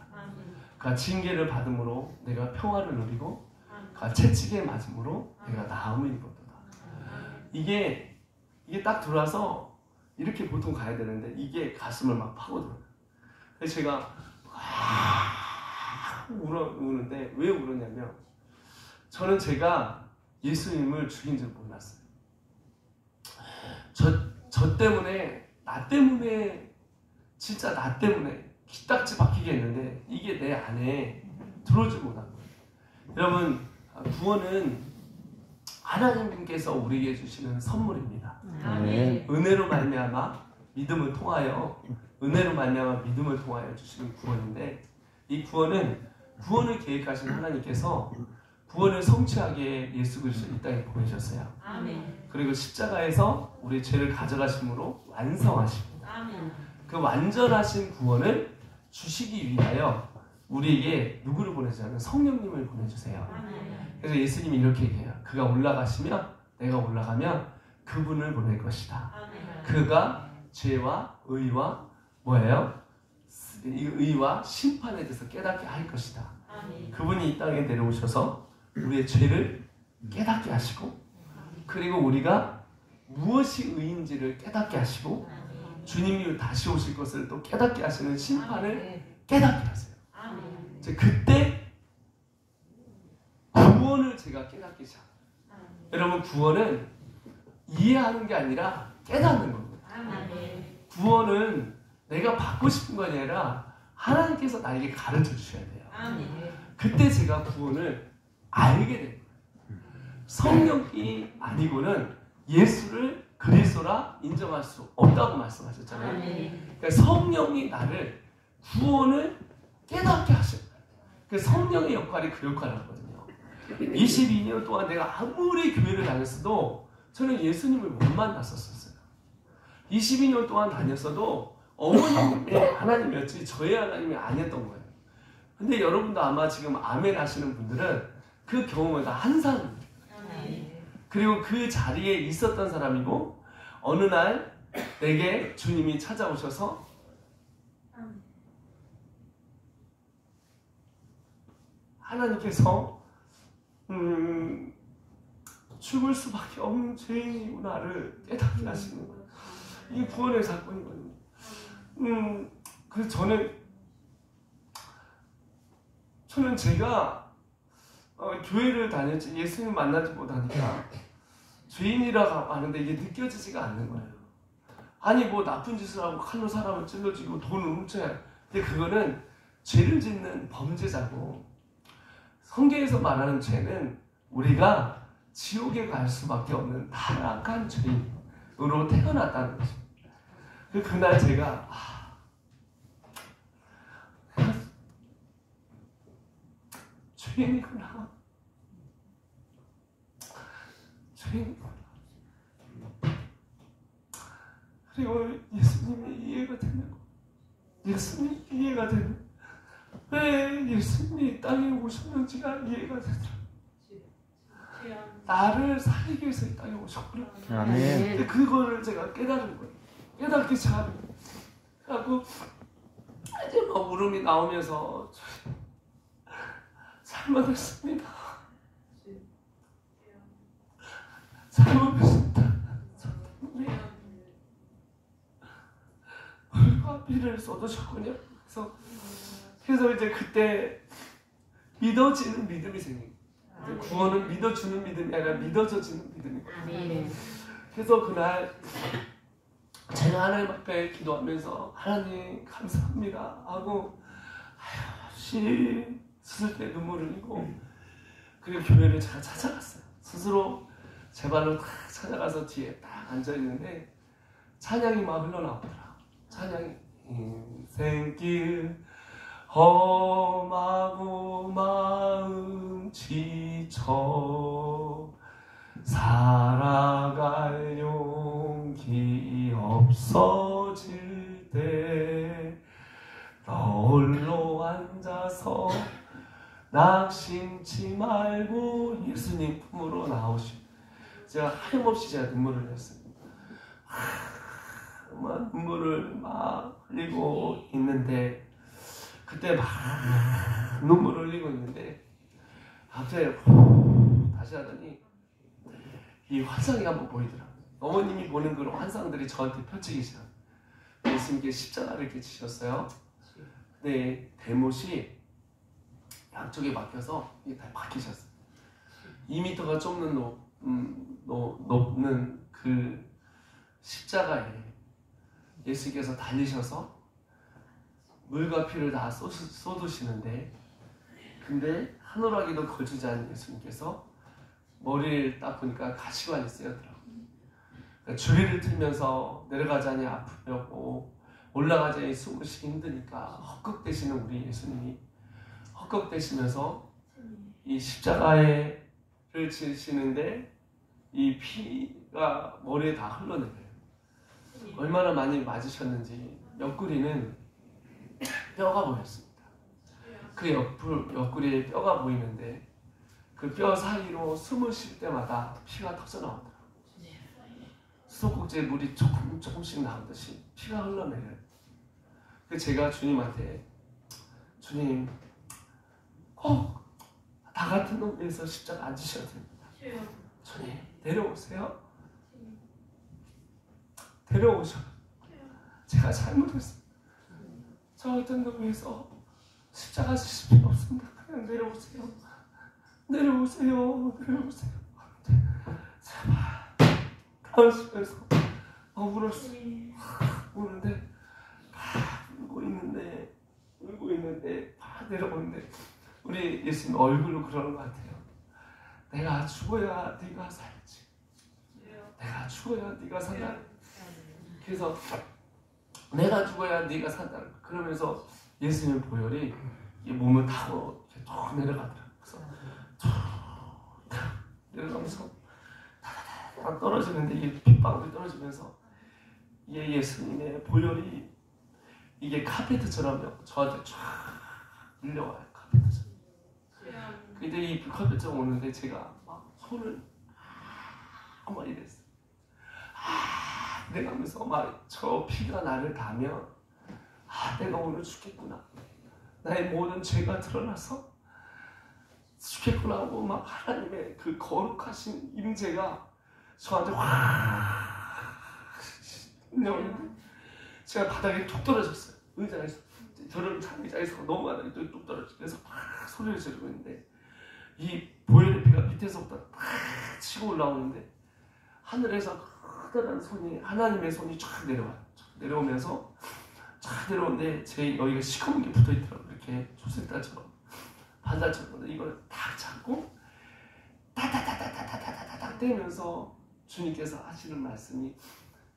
그가 징계를 받음으로 내가 평화를 누리고 그가 채찍에 맞음으로 내가 나음을 입었도다. 이게 딱 들어와서 이렇게 보통 가야 되는데 이게 가슴을 막 파고들어요. 그래서 제가 우는데 왜 울었냐면 저는 제가 예수님을 죽인 줄 몰랐어요. 저 때문에 나 때문에 진짜 나 때문에 기딱지 박히게 했는데 이게 내 안에 들어오지 못한 거예요. 여러분 구원은 하나님께서 우리에게 주시는 선물입니다. 은혜로 말미암아 믿음을 통하여 은혜로 말미암아 믿음을 통하여 주시는 구원인데 이 구원을 계획하신 하나님께서 구원을 성취하게 예수 그리스도를 이 땅에 보내셨어요. 그리고 십자가에서 우리 죄를 가져가심으로 완성하시고 그 완전하신 구원을 주시기 위하여 우리에게 누구를 보내주냐면 성령님을 보내주세요. 그래서 예수님이 이렇게 얘기해요. 그가 올라가시면 내가 올라가면 그분을 보낼 것이다. 그가 죄와 의와 뭐예요? 의와 심판에 대해서 깨닫게 할 것이다. 그분이 이 땅에 내려오셔서 우리의 죄를 깨닫게 하시고 그리고 우리가 무엇이 의인지를 깨닫게 하시고 주님이 다시 오실 것을 또 깨닫게 하시는 심판을 깨닫게 하세요. 그때 구원을 제가 깨닫기 시작해요. 여러분 구원은 이해하는 게 아니라 깨닫는 겁니다. 구원은 내가 받고 싶은 것이 아니라 하나님께서 나에게 가르쳐 주셔야 돼요. 그때 제가 구원을 알게 된 거예요. 성령이 아니고는 예수를 그리스도라 인정할 수 없다고 말씀하셨잖아요. 그러니까 성령이 나를 구원을 깨닫게 하셔요. 그 성령의 역할이 그 역할을 하거든요. 22년 동안 내가 아무리 교회를 다녔어도 저는 예수님을 못 만났었어요. 22년 동안 다녔어도 어머님의 하나님이었지 저의 하나님이 아니었던 거예요. 근데 여러분도 아마 지금 아멘 하시는 분들은 그 경험을 다 한 사람입니다. 그리고 그 자리에 있었던 사람이고 어느 날 내게 주님이 찾아오셔서 하나님께서 죽을 수밖에 없는 죄인이구나를 깨닫게 하시는 거예요. 이게 구원의 사건이거든요. 그래서 저는 저는 제가 교회를 다녔지 예수님 만나지 못하니까 죄인이라고 하는데 이게 느껴지지가 않는 거예요. 아니 뭐 나쁜 짓을 하고 칼로 사람을 찔러주고 돈을 훔쳐야 해. 근데 그거는 죄를 짓는 범죄자고, 성경에서 말하는 죄는 우리가 지옥에 갈 수밖에 없는 타락한 죄인으로 태어났다는 거죠. 그날 제가 죄인이구나. 죄인이구나. 그리고 예수님이 이해가 되는 거. 예수님이 이해가 되는, 왜 예수님이 땅에 오셨는지가 이해가 되더라. 나를 살리기 위해서 이 땅에 오셨구나. 아멘. 근데 그거를 제가 깨달은 거예요. 깨닫기 참. 그래갖고 이제 막 울음이 나오면서 잘못했습니다. 잘못했습니다. 물과 피를 쏟으셨군요. 그래서 이제 그때 믿어지는 믿음이 생긴 거예요. 구원은 믿어주는 믿음이 아니라 믿어져지는 믿음이거든요. 그래서 그날 제가 하나님 앞에 기도하면서 하나님 감사합니다 하고 스스로 때 눈물을 흘리고, 그리고 교회를 제가 찾아갔어요. 스스로 제 발로 딱 찾아가서 뒤에 딱 앉아있는데 찬양이 막 흘러나오더라고요. 찬양이 인생길 험하고 마음 지쳐 살아갈 용기 없어질 때 홀로 앉아서 낙심치 말고 예수님 품으로 나오시고, 제가 하염없이 제가 눈물을 흘렸어요. 눈물을 막 흘리고 있는데, 그때 막 눈물을 흘리고 있는데 갑자기 다시 하더니 이 환상이 한번 보이더라고요. 어머님이 보는 그런 환상들이 저한테 펼치기 시작해요. 예수님께 십자가를 이렇게 지셨어요. 근데 대못이 양쪽에 막혀서 이게 다 박히셨어요. 2m가 좀 높는 그 십자가에 예수께서 달리셔서 물과 피를 다 쏟으시는데, 근데 하늘하기도 걸치지 않은 예수님께서 머리를 딱 보니까 가시관이 쓰였더라고요. 그러니까 주리를 틀면서 내려가자니 아프려고 올라가자니 숨을 쉬기 힘드니까 헛극대시는 우리 예수님이 헛극대시면서 이 십자가를 지시는데 이 피가 머리에 다 흘러내려요. 얼마나 많이 맞으셨는지 옆구리는 뼈가 보였습니다. 그 옆구리에 뼈가 보이는데 그 뼈 사이로 숨을 쉴 때마다 피가 터져 나오더라고요. 수도꼭지에 물이 조금씩 나오듯이 피가 흘러내려요. 그래서 제가 주님한테, 주님 꼭 나 같은 놈 위해서 십자가 안 지셔야 됩니다. 주님 데려오세요. 데려오셔. 제가 잘못했습니다. 저 같은 놈 위해서 십자가 지실 필요 없습니다. 그냥 내려오세요. 내려오세요. 내려오세요. 제발. 다시면서 울었어. 우는데 울고 있는데 내려오는데 우리 예수님 얼굴로 그러는 것 같아요. 내가 죽어야 네가 살지. 내가 죽어야 네가 산다. 그래서 내가 죽어야 네가 산다. 그러면서 예수님 보혈이 이 몸을 타고 이렇게 쭉 내려가더라고요. 그래서 쭉 내려가면서 다다다 떨어지는데 이 핏방울이 떨어지면서 이게 예수님의 보혈이 이게 카페트처럼 저한테 쫙 밀려와요. 카페트처럼. 근데 이 카페트처럼 오는데 제가 막 손을 한번 이랬어요. 내가면서 막 저 피가 나를 닿으면 내가 오늘 죽겠구나. 나의 모든 죄가 드러나서 죽겠구나 하고 막 하나님의 그 거룩하신 임재가 저한테 확 내오는데 제가 바닥에 툭 떨어졌어요. 의자에서 저를 장기자에서 넘어가다 뚝 떨어지면서 막 소리를 지르고 있는데 이 보혈의 피가 밑에서부터 막 치고 올라오는데 하늘에서 커다란 손이 하나님의 손이 쫙 내려와요. 쫙 내려오면서 쫙 내려오는데 제 여기가 시커먼 게 붙어있더라고요. 이렇게 초승달처럼 반달처럼 이걸 딱 잡고 타타타타타타타타타 떼면서 주님께서 하시는 말씀이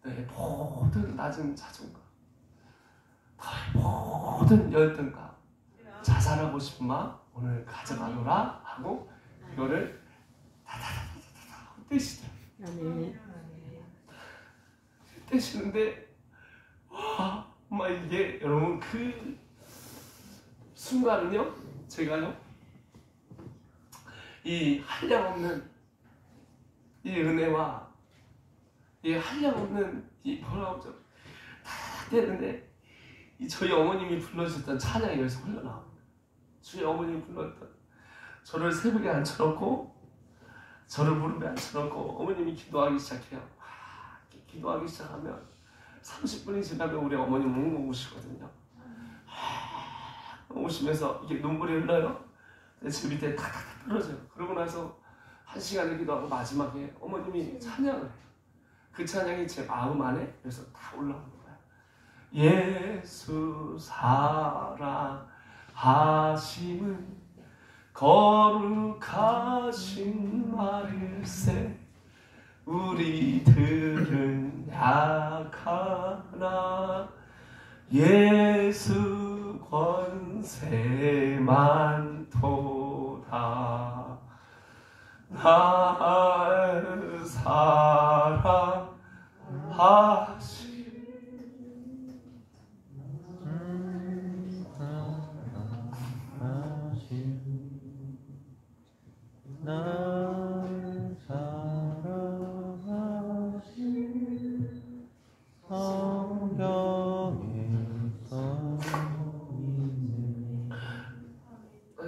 너의 모든 낮은 자존과 너의 모든 열등과 자살하고 싶은 마음 오늘 가져가노라 하고 이거를 타타타타타타 떼시더라고요. 떼시는데 와, 막 이게 여러분 그 순간은요 제가요 이 한량없는 이 은혜와 이 한량없는 이 뭐라고 하죠 다 되는데 이 저희 어머님이 불러주셨던 찬양이 여기서 흘러나옵니다. 저희 어머님이 불렀던 저를 새벽에 앉혀놓고 저를 무릎에 앉혀놓고 어머님이 기도하기 시작해요. 기도하기 시작하면 30분이 지나면 우리 어머님 웅웅 우시거든요. 오시면서 이게 눈물이 흘러요. 제 밑에 탁탁탁 떨어져요. 그러고 나서 1시간을 기도하고 마지막에 어머님이 찬양을 해요. 그 찬양이 제 마음 안에 그래서 다 올라오는 거예요. 예수 사랑하심은 거룩하신 말일세 우리들은 약하나 예수 권세만 도다 날 사랑하시 날 사랑하신 성경에 써있네.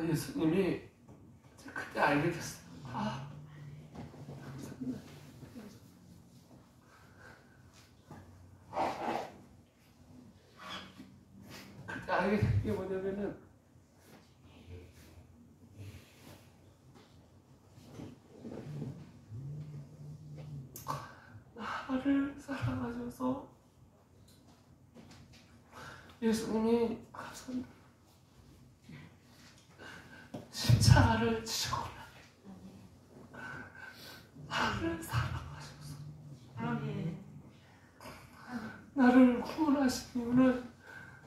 예수님이 그때 알게 됐어요. 그때 알게 된 게 뭐냐면은 나를 사랑하셔서 예수님이 감사합니다. 십자가를 지셨구나. 나를 사랑하셔서 나를 구원하신 이유는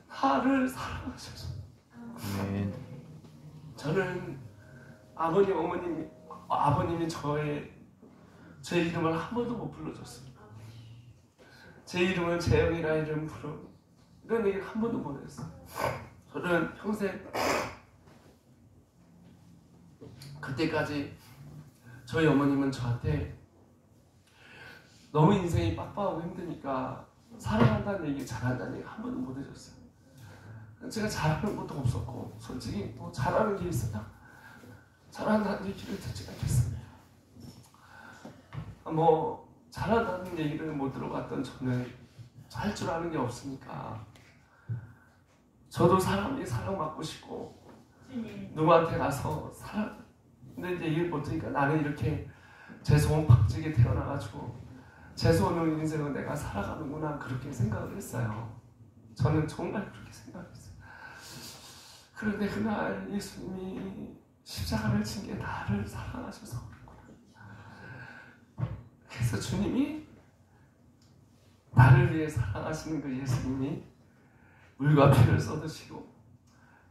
나를 사랑하셔서. 저는 아버님이 제 이름을 한 번도 못 불러줬어요. 제 이름은 재영이라 이름 부르고 이런 얘기를 한 번도 못 했어요. 저는 평생 그때까지 저희 어머님은 저한테 너무 인생이 빡빡하고 힘드니까 사랑한다는 얘기, 잘한다는 얘기 한 번도 못 해줬어요. 제가 잘하는 것도 없었고 솔직히 뭐 잘하는 게 있으나 잘한다는 얘기를 듣지 않겠습니다. 뭐 잘한다는 얘기를 못 들어봤던 저는 할 줄 아는 게 없으니까 저도 사람이 사랑받고 싶고 누구한테 가서 사랑하는 얘기를 못 들으니까 나는 이렇게 재수없는 박지게 태어나가지고 재수없는 인생을 내가 살아가는구나 그렇게 생각을 했어요. 저는 정말 그렇게 생각했어요. 그런데 그날 예수님이 십자가를 진 게 나를 사랑하셔서 그래서 주님이 나를 위해 사랑하시는 그 예수님이 물과 피를 쏟으시고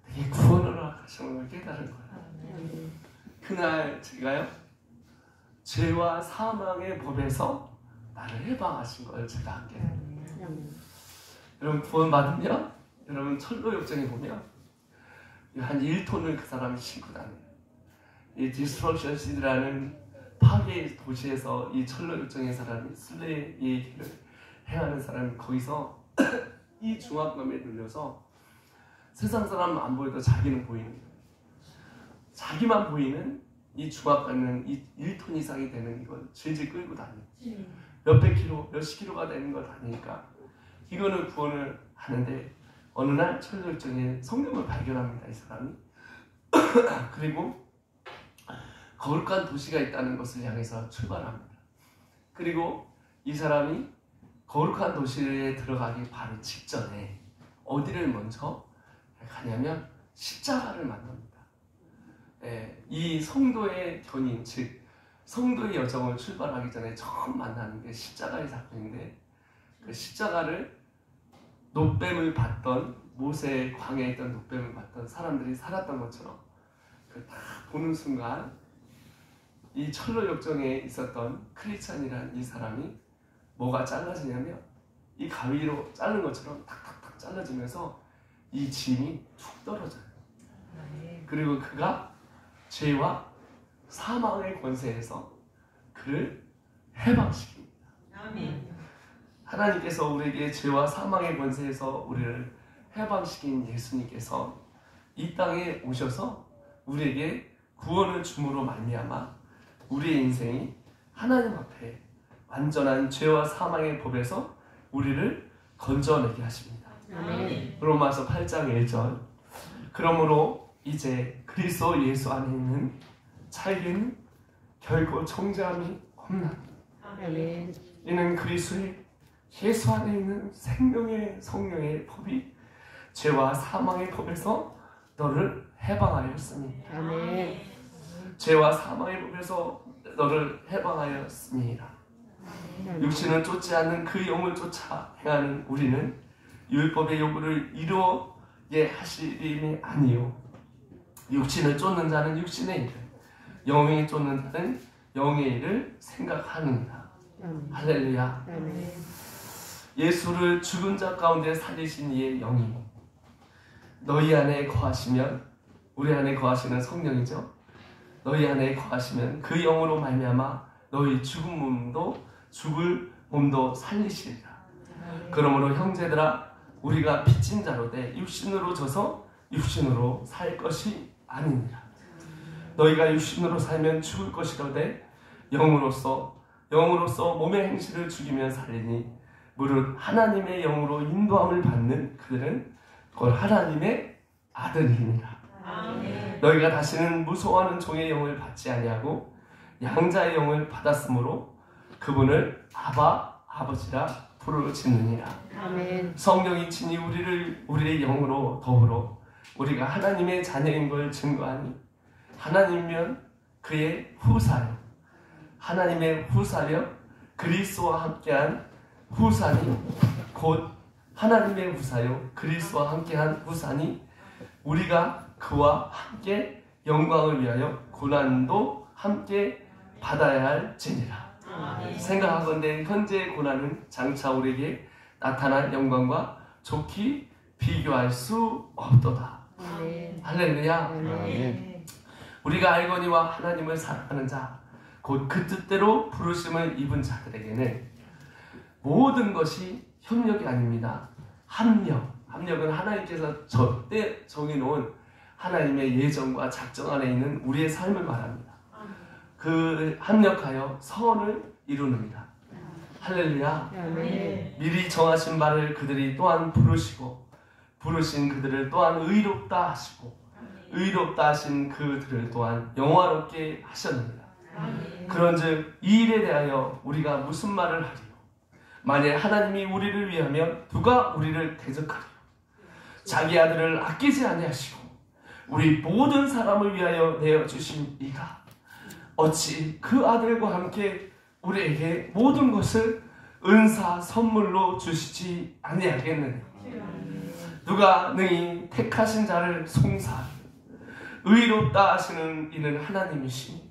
내게 구원을 하시는 걸 깨달은 거예요. 그날 제가요 죄와 사망의 법에서 나를 해방하신 걸 제가 알게 됩니다. 여러분 구원 받으면 여러분 철로역정에 보면 한 1톤을 그 사람이 싣고 다녀요. 이 디스트럭션 시드라는 파괴 도시에서 이 철로역정의 사람이 순례의 길을 행하는 사람이 거기서 이 중압감에 눌려서 세상 사람은 안 보여도 자기는 보이는 거예요. 자기만 보이는 이 중압감은 이 1톤 이상이 되는 이걸 질질 끌고 다녀요. 몇백 킬로, 몇십 킬로가 되는 걸 다니니까 이거는 구원을 하는데 어느 날 철로역정에 성경을 발견합니다. 이 사람이. 그리고 거룩한 도시가 있다는 것을 향해서 출발합니다. 그리고 이 사람이 거룩한 도시에 들어가기 바로 직전에 어디를 먼저 가냐면 십자가를 만납니다. 이 성도의 견인, 즉 성도의 여정을 출발하기 전에 처음 만나는 게 십자가의 사건인데, 그 십자가를 노뱀을 봤던, 모세의 광야에 있던 노뱀을 봤던 사람들이 살았던 것처럼 그 딱 보는 순간 이 철로 역정에 있었던 크리스찬이라는 이 사람이 뭐가 잘라지냐면 이 가위로 자른 것처럼 탁탁탁 잘라지면서 이 짐이 툭 떨어져요. 그리고 그가 죄와 사망의 권세에서 그를 해방시킵니다. 하나님께서 우리에게 죄와 사망의 권세에서 우리를 해방시킨 예수님께서 이 땅에 오셔서 우리에게 구원을 줌으로 말미암아 우리의 인생이 하나님 앞에 완전한 죄와 사망의 법에서 우리를 건져내게 하십니다. 로마서 8장 1절. 그러므로 이제 그리스도 예수 안에 있는 자에게는 결코 정죄함이 없나니 이는 그리스도의 예수 안에 있는 생명의 성령의 법이 죄와 사망의 법에서 너를 해방하였습니다. 죄와 사망의 법에서 너를 해방하였습니다. 육신을 쫓지 않는 그 영을 쫓아 행하는 우리는 율법의 요구를 이루게 하시림이 아니요 육신을 쫓는 자는 육신의 일을, 영이 쫓는 자는 영의 일을 생각하느니라. 할렐루야. 예수를 죽은 자 가운데 살리신 이의 영이 너희 안에 거하시면, 우리 안에 거하시는 성령이죠. 너희 안에 거하시면 그 영으로 말미암아 너희 죽을 몸도 살리시리라. 그러므로 형제들아, 우리가 빚진 자로 돼 육신으로 져서 육신으로 살 것이 아니니라. 너희가 육신으로 살면 죽을 것이로되 영으로서 몸의 행실을 죽이면 살리니 무릇 하나님의 영으로 인도함을 받는 그들은 그걸 하나님의 아들이니라. 너희가 다시는 무서워하는 종의 영을 받지 아니하고 양자의 영을 받았으므로 그분을 아바, 아버지라 부르짖느니라. 성령이 친히 우리의 영으로 더불어 우리가 하나님의 자녀인 걸 증거하니 하나님이면 그의 후사요, 하나님의 후사여 그리스도와 함께한 후사니 곧 하나님의 후사요 그리스도와 함께한 후사니 우리가 그와 함께 영광을 위하여 고난도 함께 받아야 할지니라. 생각하건대 현재의 고난은 장차 우리에게 나타날 영광과 좋게 비교할 수 없도다. 할렐루야. 우리가 알거니와 하나님을 사랑하는 자 곧 그 뜻대로 부르심을 입은 자들에게는 모든 것이 협력이 아닙니다. 합력은 하나님께서 절대 정해놓은 하나님의 예정과 작정 안에 있는 우리의 삶을 말합니다. 그 합력하여 선을 이루느니라. 할렐루야. 미리 정하신 바를 그들이 또한 부르시고 부르신 그들을 또한 의롭다 하시고 의롭다 하신 그들을 또한 영화롭게 하셨느니라. 그런즉 이 일에 대하여 우리가 무슨 말을 하리요? 만일 하나님이 우리를 위하면 누가 우리를 대적하리요? 자기 아들을 아끼지 아니하시고 우리 모든 사람을 위하여 내어주신 이가 어찌 그 아들과 함께 우리에게 모든 것을 은사 선물로 주시지 아니하겠느냐? 누가 능히 택하신 자를 송사하리? 의롭다 하시는 이는 하나님이시니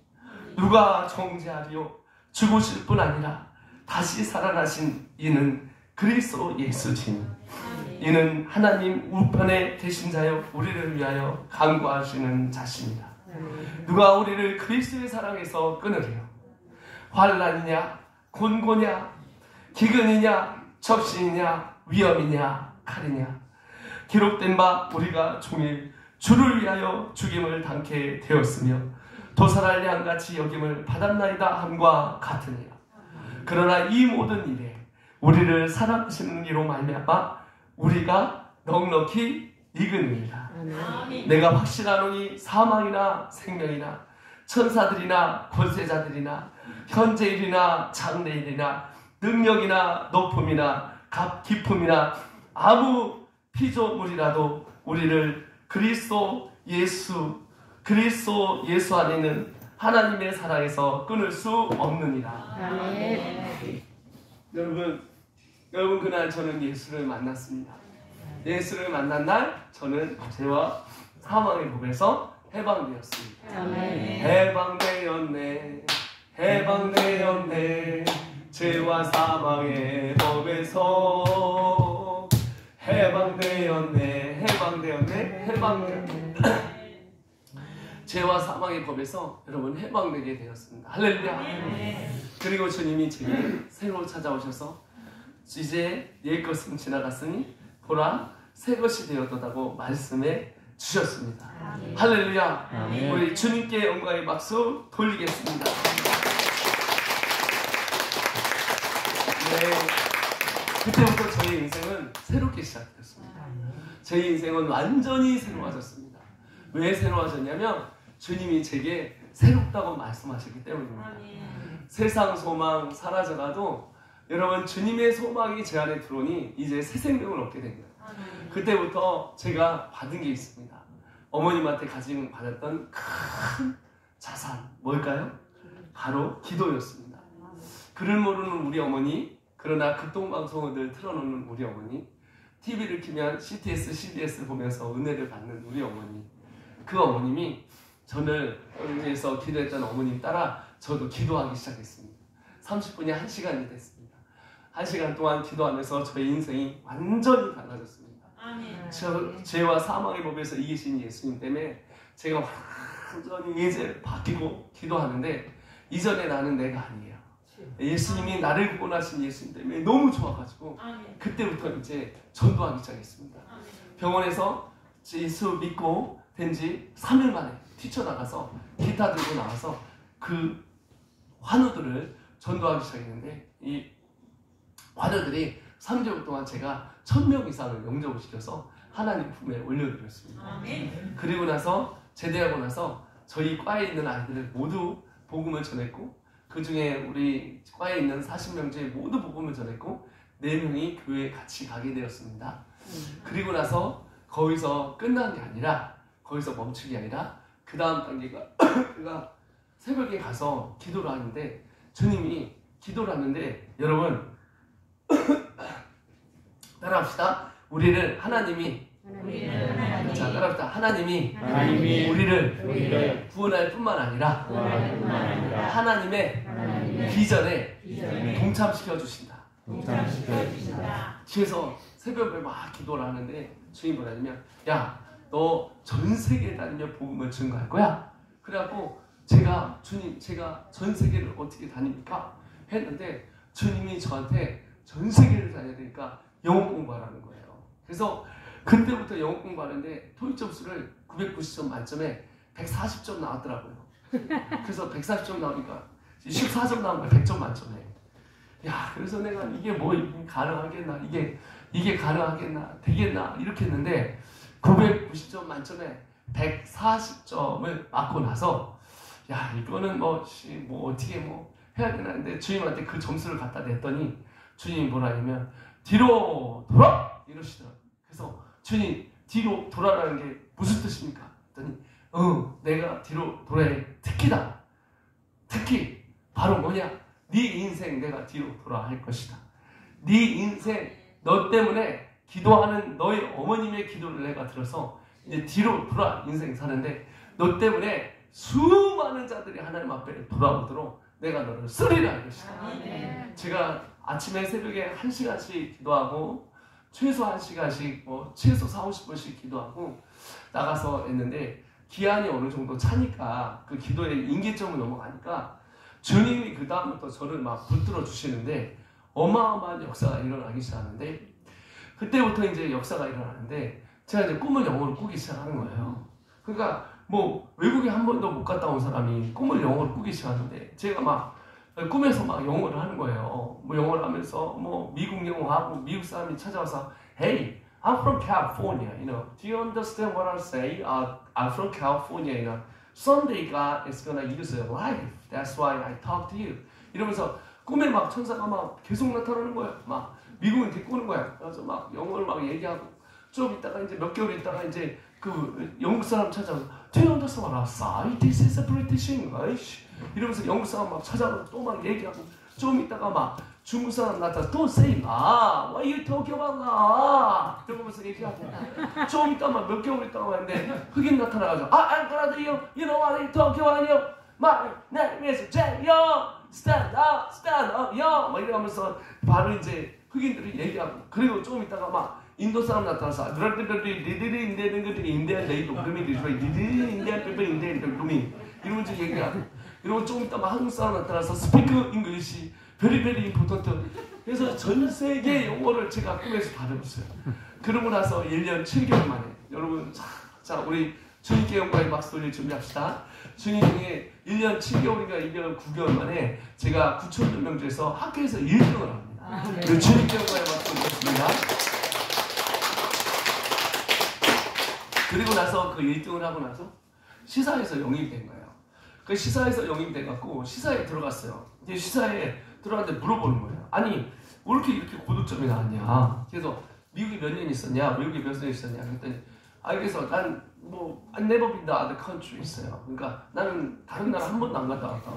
누가 정죄하리요? 죽으실 뿐 아니라 다시 살아나신 이는 그리스도 예수시니 이는 하나님 우편에 계신 자여 우리를 위하여 간구하시는 자십니다. 누가 우리를 그리스도의 사랑에서 끊으리요? 환난이냐 곤고냐 기근이냐 적신이냐 위험이냐 칼이냐 기록된 바 우리가 종일 주를 위하여 죽임을 당케 되었으며 도살할 양같이 여김을 받았나이다 함과 같으니라. 그러나 이 모든 일에 우리를 사랑하시는 이로 말미암아 우리가 넉넉히 익으니라. 아멘. 내가 확신하노니 사망이나 생명이나 천사들이나 권세자들이나 현재일이나 장래일이나 능력이나 높음이나 깊음이나 아무 피조물이라도 우리를 그리스도 예수 안에 있는 하나님의 사랑에서 끊을 수 없느니라. 아멘. 여러분 그날 저는 예수를 만났습니다. 예수를 만난 날 저는 죄와 사망의 법에서 해방되었습니다. 아멘. 해방되었네 죄와 사망의 법에서 해방되었네 죄와 사망의 법에서 여러분 해방되게 되었습니다. 할렐루야. 그리고 주님이 제게 새로 찾아오셔서 이제 옛 것은 지나갔으니 보라 새 것이 되었다고 말씀해 주셨습니다. 아멘. 할렐루야. 아멘. 우리 주님께 영광의 박수 돌리겠습니다. 네, 그때부터 저희 인생은 새롭게 시작됐습니다. 저희 인생은 완전히 새로워졌습니다. 왜 새로워졌냐면 주님이 제게 새롭다고 말씀하셨기 때문입니다. 세상 소망 사라져가도 여러분 주님의 소망이 제 안에 들어오니 이제 새 생명을 얻게 됩니다. 그때부터 제가 받은 게 있습니다. 어머님한테 받았던 큰 자산 뭘까요? 바로 기도였습니다. 글을 모르는 우리 어머니, 그러나 극동방송을 틀어놓는 우리 어머니, TV를 켜면 CTS, CBS 보면서 은혜를 받는 우리 어머니, 그 어머님이 저를 위해서 기도했던 어머님 따라 저도 기도하기 시작했습니다. 30분이 1시간이 됐습니다. 1시간 동안 기도하면서 저의 인생이 완전히 달라졌습니다. 죄와 사망의 법에서 이기신 예수님 때문에 제가 완전히 이제 바뀌고 기도하는데 이전에 나는 내가 아니에요. 예수님이 나를 구원하신 예수님 때문에 너무 좋아가지고 그때부터 이제 전도하기 시작했습니다. 병원에서 예수 믿고 된 지 3일 만에 뛰쳐나가서 기타 들고 나와서 그 환우들을 전도하기 시작했는데 이 환우들이 3개월 동안 제가 1000명 이상을 영접을 시켜서 하나님 품에 올려드렸습니다. 그리고 나서 제대하고 나서 저희 과에 있는 아이들을 모두 복음을 전했고 그 중에 우리 과에 있는 40명 중에 모두 복음을 전했고 4명이 교회에 같이 가게 되었습니다. 그리고 나서 거기서 끝난 게 아니라 거기서 멈춘 게 아니라 그 다음 단계가 그가 새벽에 가서 기도를 하는데 주님이 기도를 하는데 여러분 따라합시다. 우리를 하나님이 자 따라합시다. 하나님이 우리를 구원할 뿐만 아니라 하나님의 비전에 동참시켜 주신다. 그래서 새벽에 막 기도를 하는데 주님이 뭐라냐면 야 너 전 세계에 다니며 복음을 증거할 거야. 그래갖고 제가 전 세계를 어떻게 다닙니까? 했는데 주님이 저한테 전 세계를 다녀야 되니까 영어 공부하라는 거예요. 그래서 그때부터 영어 공부하는데 토익 점수를 990점 만점에 140점 나왔더라고요. 그래서 140점 나오니까 14점 나온 거야. 100점 만점에. 야, 그래서 내가 이게 뭐 가능하겠나? 이게 가능하겠나? 되겠나? 이렇게 했는데 990점 만점에 140점을 맞고 나서 야, 이거는 뭐 어떻게 해야 되나 했는데 주님한테 그 점수를 갖다 냈더니 주님이 뭐라냐면 뒤로 돌아! 이러시더라고요. 그래서 주님 뒤로 돌아라는 게 무슨 뜻입니까? 했더니 내가 뒤로 돌아야 특기다. 특기 바로 뭐냐? 네 인생 내가 뒤로 돌아 할 것이다. 네 인생 너 때문에 기도하는 너희 어머님의 기도를 내가 들어서 이제 뒤로 돌아 인생 사는데 너 때문에 수많은 자들이 하나님 앞에 돌아오도록 내가 너를 쓰리라 할 것이다. 제가 아침에 새벽에 1시간씩 기도하고 최소 1시간씩 최소 40-50분씩 기도하고 나가서 했는데 기한이 어느 정도 차니까 그 기도의 임계점을 넘어가니까 주님이 그 다음부터 저를 막 붙들어 주시는데 어마어마한 역사가 일어나기 시작하는데 그때부터 이제 역사가 일어나는데 제가 이제 꿈을 영어로 꾸기 시작하는 거예요. 그러니까 외국에 한 번도 못 갔다 온 사람이 꿈을 영어로 꾸기 시작하는데 제가 막 꿈에서 막 영어를 하는 거예요. 영어를 하면서 미국 영어하고 미국 사람이 찾아와서 Hey, I'm from California, you know. Do you understand what I'm saying? I'm from California, you know. Someday God is gonna use your life. That's why I talk to you. 이러면서 꿈에 막 천사가 막 계속 나타나는 거야. 막 미국인 데리고 오는 거야. 그래서 막 영어를 막 얘기하고 좀 있다가 이제 몇 개월 있다가 이제 그 영국 사람 찾아와서 Do you understand what I'm saying? This is a British English. 이러면서 영국 사람 막 찾아와서 또 막 얘기하고 좀 있다가 막 중국 사람 나타나서 또 say what you talking about? 이러면서 얘기하고 좀 있다가 몇 개월 있다가 왔는데 흑인 나타나가지고 I'm gonna do you know what you talking about? My name is Jay, yo, stand up, yo. 막 이러면서 바로 이제 흑인들이 얘기하고 그리고 좀 있다가 막 인도 사람 나타나서 이러면서 얘기하고 그리고 좀 있다가 한국 사람 나타나서 스피크 잉글리시 베리베리 임포턴트 그래서 전 세계 영어를 제가 꿈에서 받아봤어요. 그러고 나서 1년 7개월 만에 여러분 자 우리 주님께 영광의 박수 돌릴 준비합시다. 주님이 1년 7개월인가 1년 9개월 만에 제가 9,000명 중에서 학교에서 1등을 합니다. 주님께 영광의 박수 돌리겠습니다. 그리고 나서 그 1등을 하고 나서 시사에서 영입이 된 거예요. 그 시사에서 영입이 돼갖고 시사에 들어갔어요. 이제 시사에 들어갔는데 물어보는 거예요. 아니 왜 이렇게 고득점이 나왔냐. 그래서 미국에 몇 년 있었냐, 미국에 몇 년 있었냐. 그랬더니 그래서 난 I never been to other country 있어요. 그러니까 나는 다른 나라 한 번도 안 갔다 왔다.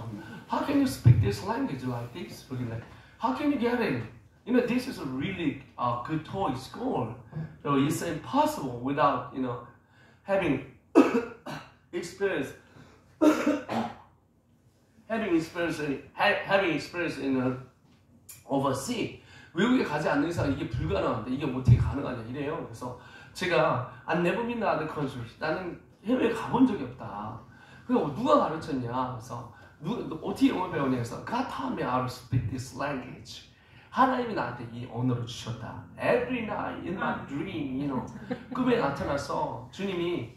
How can you speak this language like this? 그러길래 How can you get it? You know, this is a really good toy score. So it's impossible without, you know, having experience in overseas. 외국에 가지 않는 이상 이게 불가능한데 이게 어떻게 가능하냐 이래요. 그래서 제가 I've never been to other countries. 나는 해외에 가본 적이 없다. 그래서 누가 가르쳤냐? 그래서 어떻게 영어 배우냐? 그래서 God taught me how to speak this language. 하나님이 나한테 이 언어를 주셨다. Every night in my dream, you know. 꿈에 나타나서 주님이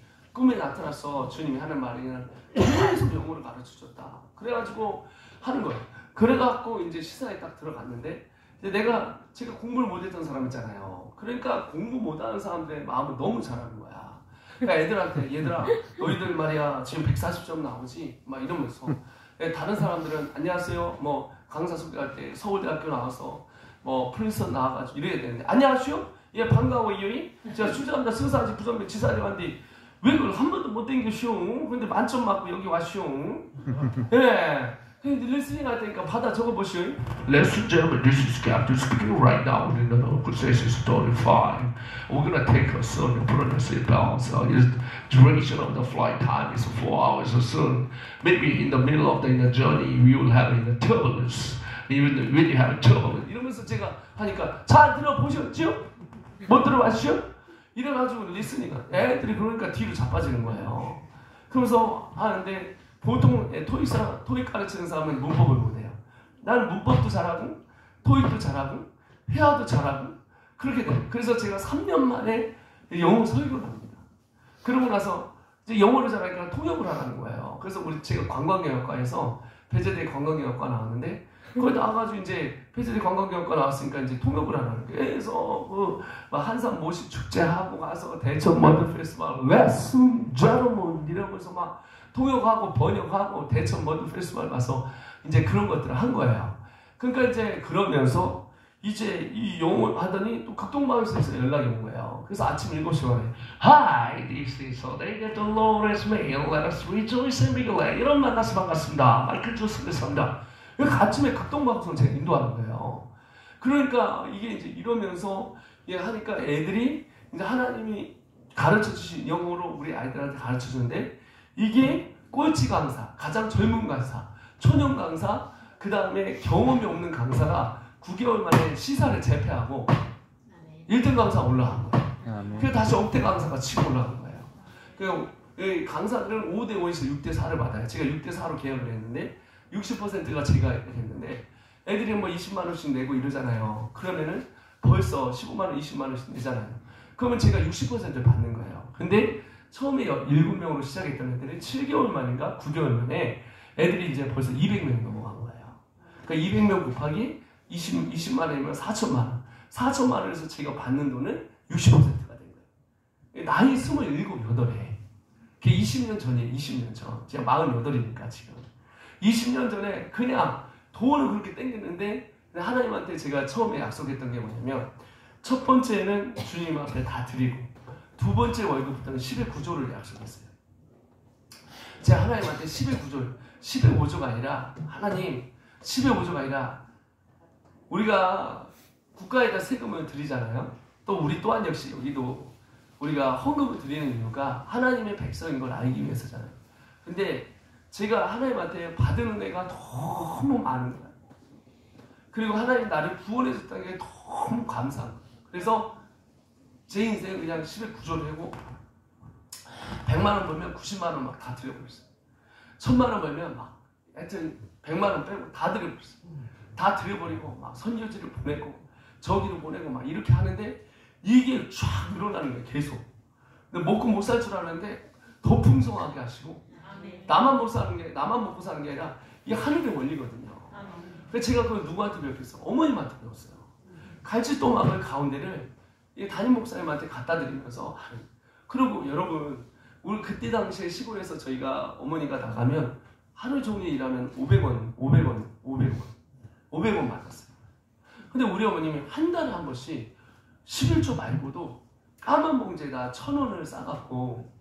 하는 말이는 계속 영어를 가르쳐줬다. 그래가지고 하는 거예요. 그래갖고 이제 시사에 딱 들어갔는데 제가 공부를 못했던 사람 있잖아요. 그러니까 공부 못하는 사람들의 마음을 너무 잘하는 거야. 그러니까 애들한테 얘들아 너희들 말이야 지금 140점 나오지? 막 이러면서 다른 사람들은 안녕하세요 뭐 강사 소개할 때 서울대학교 나와서 뭐 프린스턴 나와가지고 이래야 되는데 안녕하시오? 예 반가워요. 제가 출제합니다. 승사지 부정면 지사지 왔는데 왜 그걸 한 번도 못 땡겨시오? 근데 만점 맞고 여기 왔시오. 예. 근데 리스닝 할 테니까 받아 적어보시오. Ladies and gentlemen, this is Captain speaking right now in the conversation 35. We're gonna take a soon and put on a seatbelt. So the duration of the flight time is 4 hours or so. Maybe in the middle of the journey, we will have a turbulence. Even when you have turbulence. 이러면서 제가 하니까 잘 들어보셨죠? 못 들어봤죠? 이래가지고 리스닝을 애들이 그러니까 뒤로 자빠지는 거예요. 그러면서 하는데 보통 토익 가르치는 사람은 문법을 못해요. 나는 문법도 잘하고 토익도 잘하고 회화도 잘하고 그렇게 돼요. 그래서 제가 3년 만에 영어 설교를 합니다. 그러고 나서 이제 영어를 잘하니까 통역을 하라는 거예요. 그래서 제가 관광경영과에서 배제대 관광경영과 나왔는데 거기 나와가지고 이제 배제대 관광경영과 나왔으니까 이제 통역을 하라는 거예요. 그래서 한산 모시 축제하고 가서 대천 머드 페스티벌 레슨 제로몬 이러면서 막 통역하고 번역하고 대천 머드 페스티벌 가서 이제 그런 것들을 한 거예요. 그러니까 이제 그러면서 이제 이 영어 하더니 또 극동방에서 연락이 온 거예요. 그래서 아침 7시 반에 Hi, this is the day that the Lord has made. Let us rejoice and be glad. 이런 만나서 반갑습니다. 마이클 조스입니다. 그러니까 아침에 극동방송을 제가 인도하는 거예요. 그러니까 이게 이제 이러면서 하니까 애들이 이제 하나님이 가르쳐 주신 영어로 우리 아이들한테 가르쳐 주는데 이게 꼴찌 강사, 가장 젊은 강사, 초년 강사, 그 다음에 경험이 없는 강사가 9개월 만에 시사를 재패하고 1등 강사 올라간 거예요. 그래서 다시 억대 강사가 치고 올라간 거예요. 그 강사들은 5대5에서 6대4를 받아요. 제가 6대4로 계약을 했는데 60%가 제가 했는데 애들이 뭐 20만 원씩 내고 이러잖아요. 그러면은 벌써 15만 원, 20만 원씩 내잖아요. 그러면 제가 60%를 받는 거예요. 근데 처음에 7명으로 시작했던 애들이 7개월 만인가 9개월 만에 애들이 이제 벌써 200명 넘어간 거예요. 그러니까 200명 곱하기 20만 원이면 4천만 원. 4천만 원에서 제가 받는 돈은 60%가 된 거예요. 나이 27, 8에. 그게 20년 전이에요. 20년 전. 제가 48이니까 지금. 20년 전에 그냥 돈을 그렇게 땡겼는데 하나님한테 제가 처음에 약속했던 게 뭐냐면 첫 번째는 주님 앞에 다 드리고 두 번째 월급부터는 10의 9조를 약속했어요. 제가 하나님한테 10의 9조, 10의 5조가 아니라 하나님 10의 5조가 아니라 우리가 국가에다 세금을 드리잖아요. 또 우리 또한 역시 여기도 우리가 헌금을 드리는 이유가 하나님의 백성인 걸 알기 위해서잖아요. 근데 제가 하나님한테 받은 애가 너무 많은 거예요. 그리고 하나님 나를 구원해 줬다는 게 너무 감사한 거예요. 그래서 제 인생은 그냥 10의 9조를 하고 100만 원 벌면 90만 원 막 다 드려버렸어요. 1000만 원 벌면 막 하여튼 100만 원 빼고 다 드려버렸어요. 다 드려버리고 막 선교지를 보내고 저기를 보내고 막 이렇게 하는데 이게 쫙 늘어나는 거예요. 계속. 근데 먹고 못 살 줄 알았는데 더 풍성하게 하시고 나만 먹고 사는 게 아니라 이게 하늘의 원리거든요. 그래서 제가 그걸 누구한테 배웠겠어요? 어머님한테 배웠어요. 갈치도막을 가운데를 담임 목사님한테 갖다 드리면서 그리고 여러분 우리 그때 당시에 시골에서 저희가 어머니가 나가면 하루 종일 일하면 500원 받았어요. 근데 우리 어머님이 한 달에 한 번씩 11조 말고도 까만 봉지에다 1,000원을 싸갖고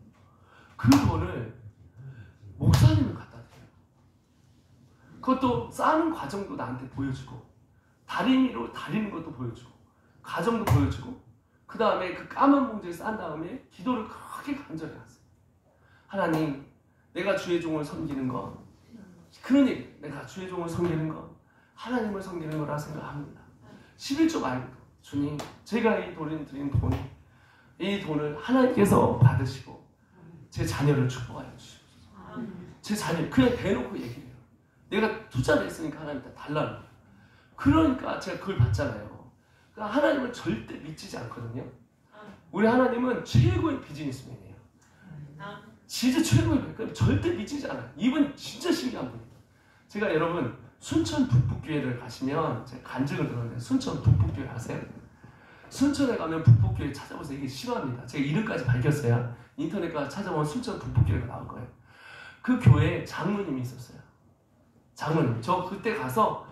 그 돈을 목사님을 갖다 드려요. 그것도 싸는 과정도 나한테 보여주고 다리미로 다리는 것도 보여주고 과정도 보여주고 그 다음에 그 까만 봉지에 싼 다음에 기도를 크게 간절히 하세요. 하나님 내가 주의 종을 섬기는 건 그러니 내가 주의 종을 섬기는 건 하나님을 섬기는 거라 생각합니다. 11조 말고 주님 제가 이 돈을 드린 돈이 이 돈을 하나님께서 받으시고 제 자녀를 축복하여 주시옵소서. 제 자녀 그냥 대놓고 얘기해요. 내가 투자를 했으니까 하나님한테 달라는 거예요. 그러니까 제가 그걸 받잖아요. 그러니까 하나님은 절대 미치지 않거든요. 우리 하나님은 최고의 비즈니스맨이에요. 진짜 최고의 그러니까 절대 미치지 않아요. 이분 진짜 신기한 분이에요. 제가 여러분 순천 북북교회를 가시면 제가 간증을 들었는데 순천 북북교회 아세요? 순천에 가면 북북교회 찾아보세요. 이게 심합니다. 제가 이름까지 밝혔어요. 인터넷 가서 찾아보면 순천 북북교회가 나올 거예요. 그 교회에 장로님이 있었어요. 장로님. 저 그때 가서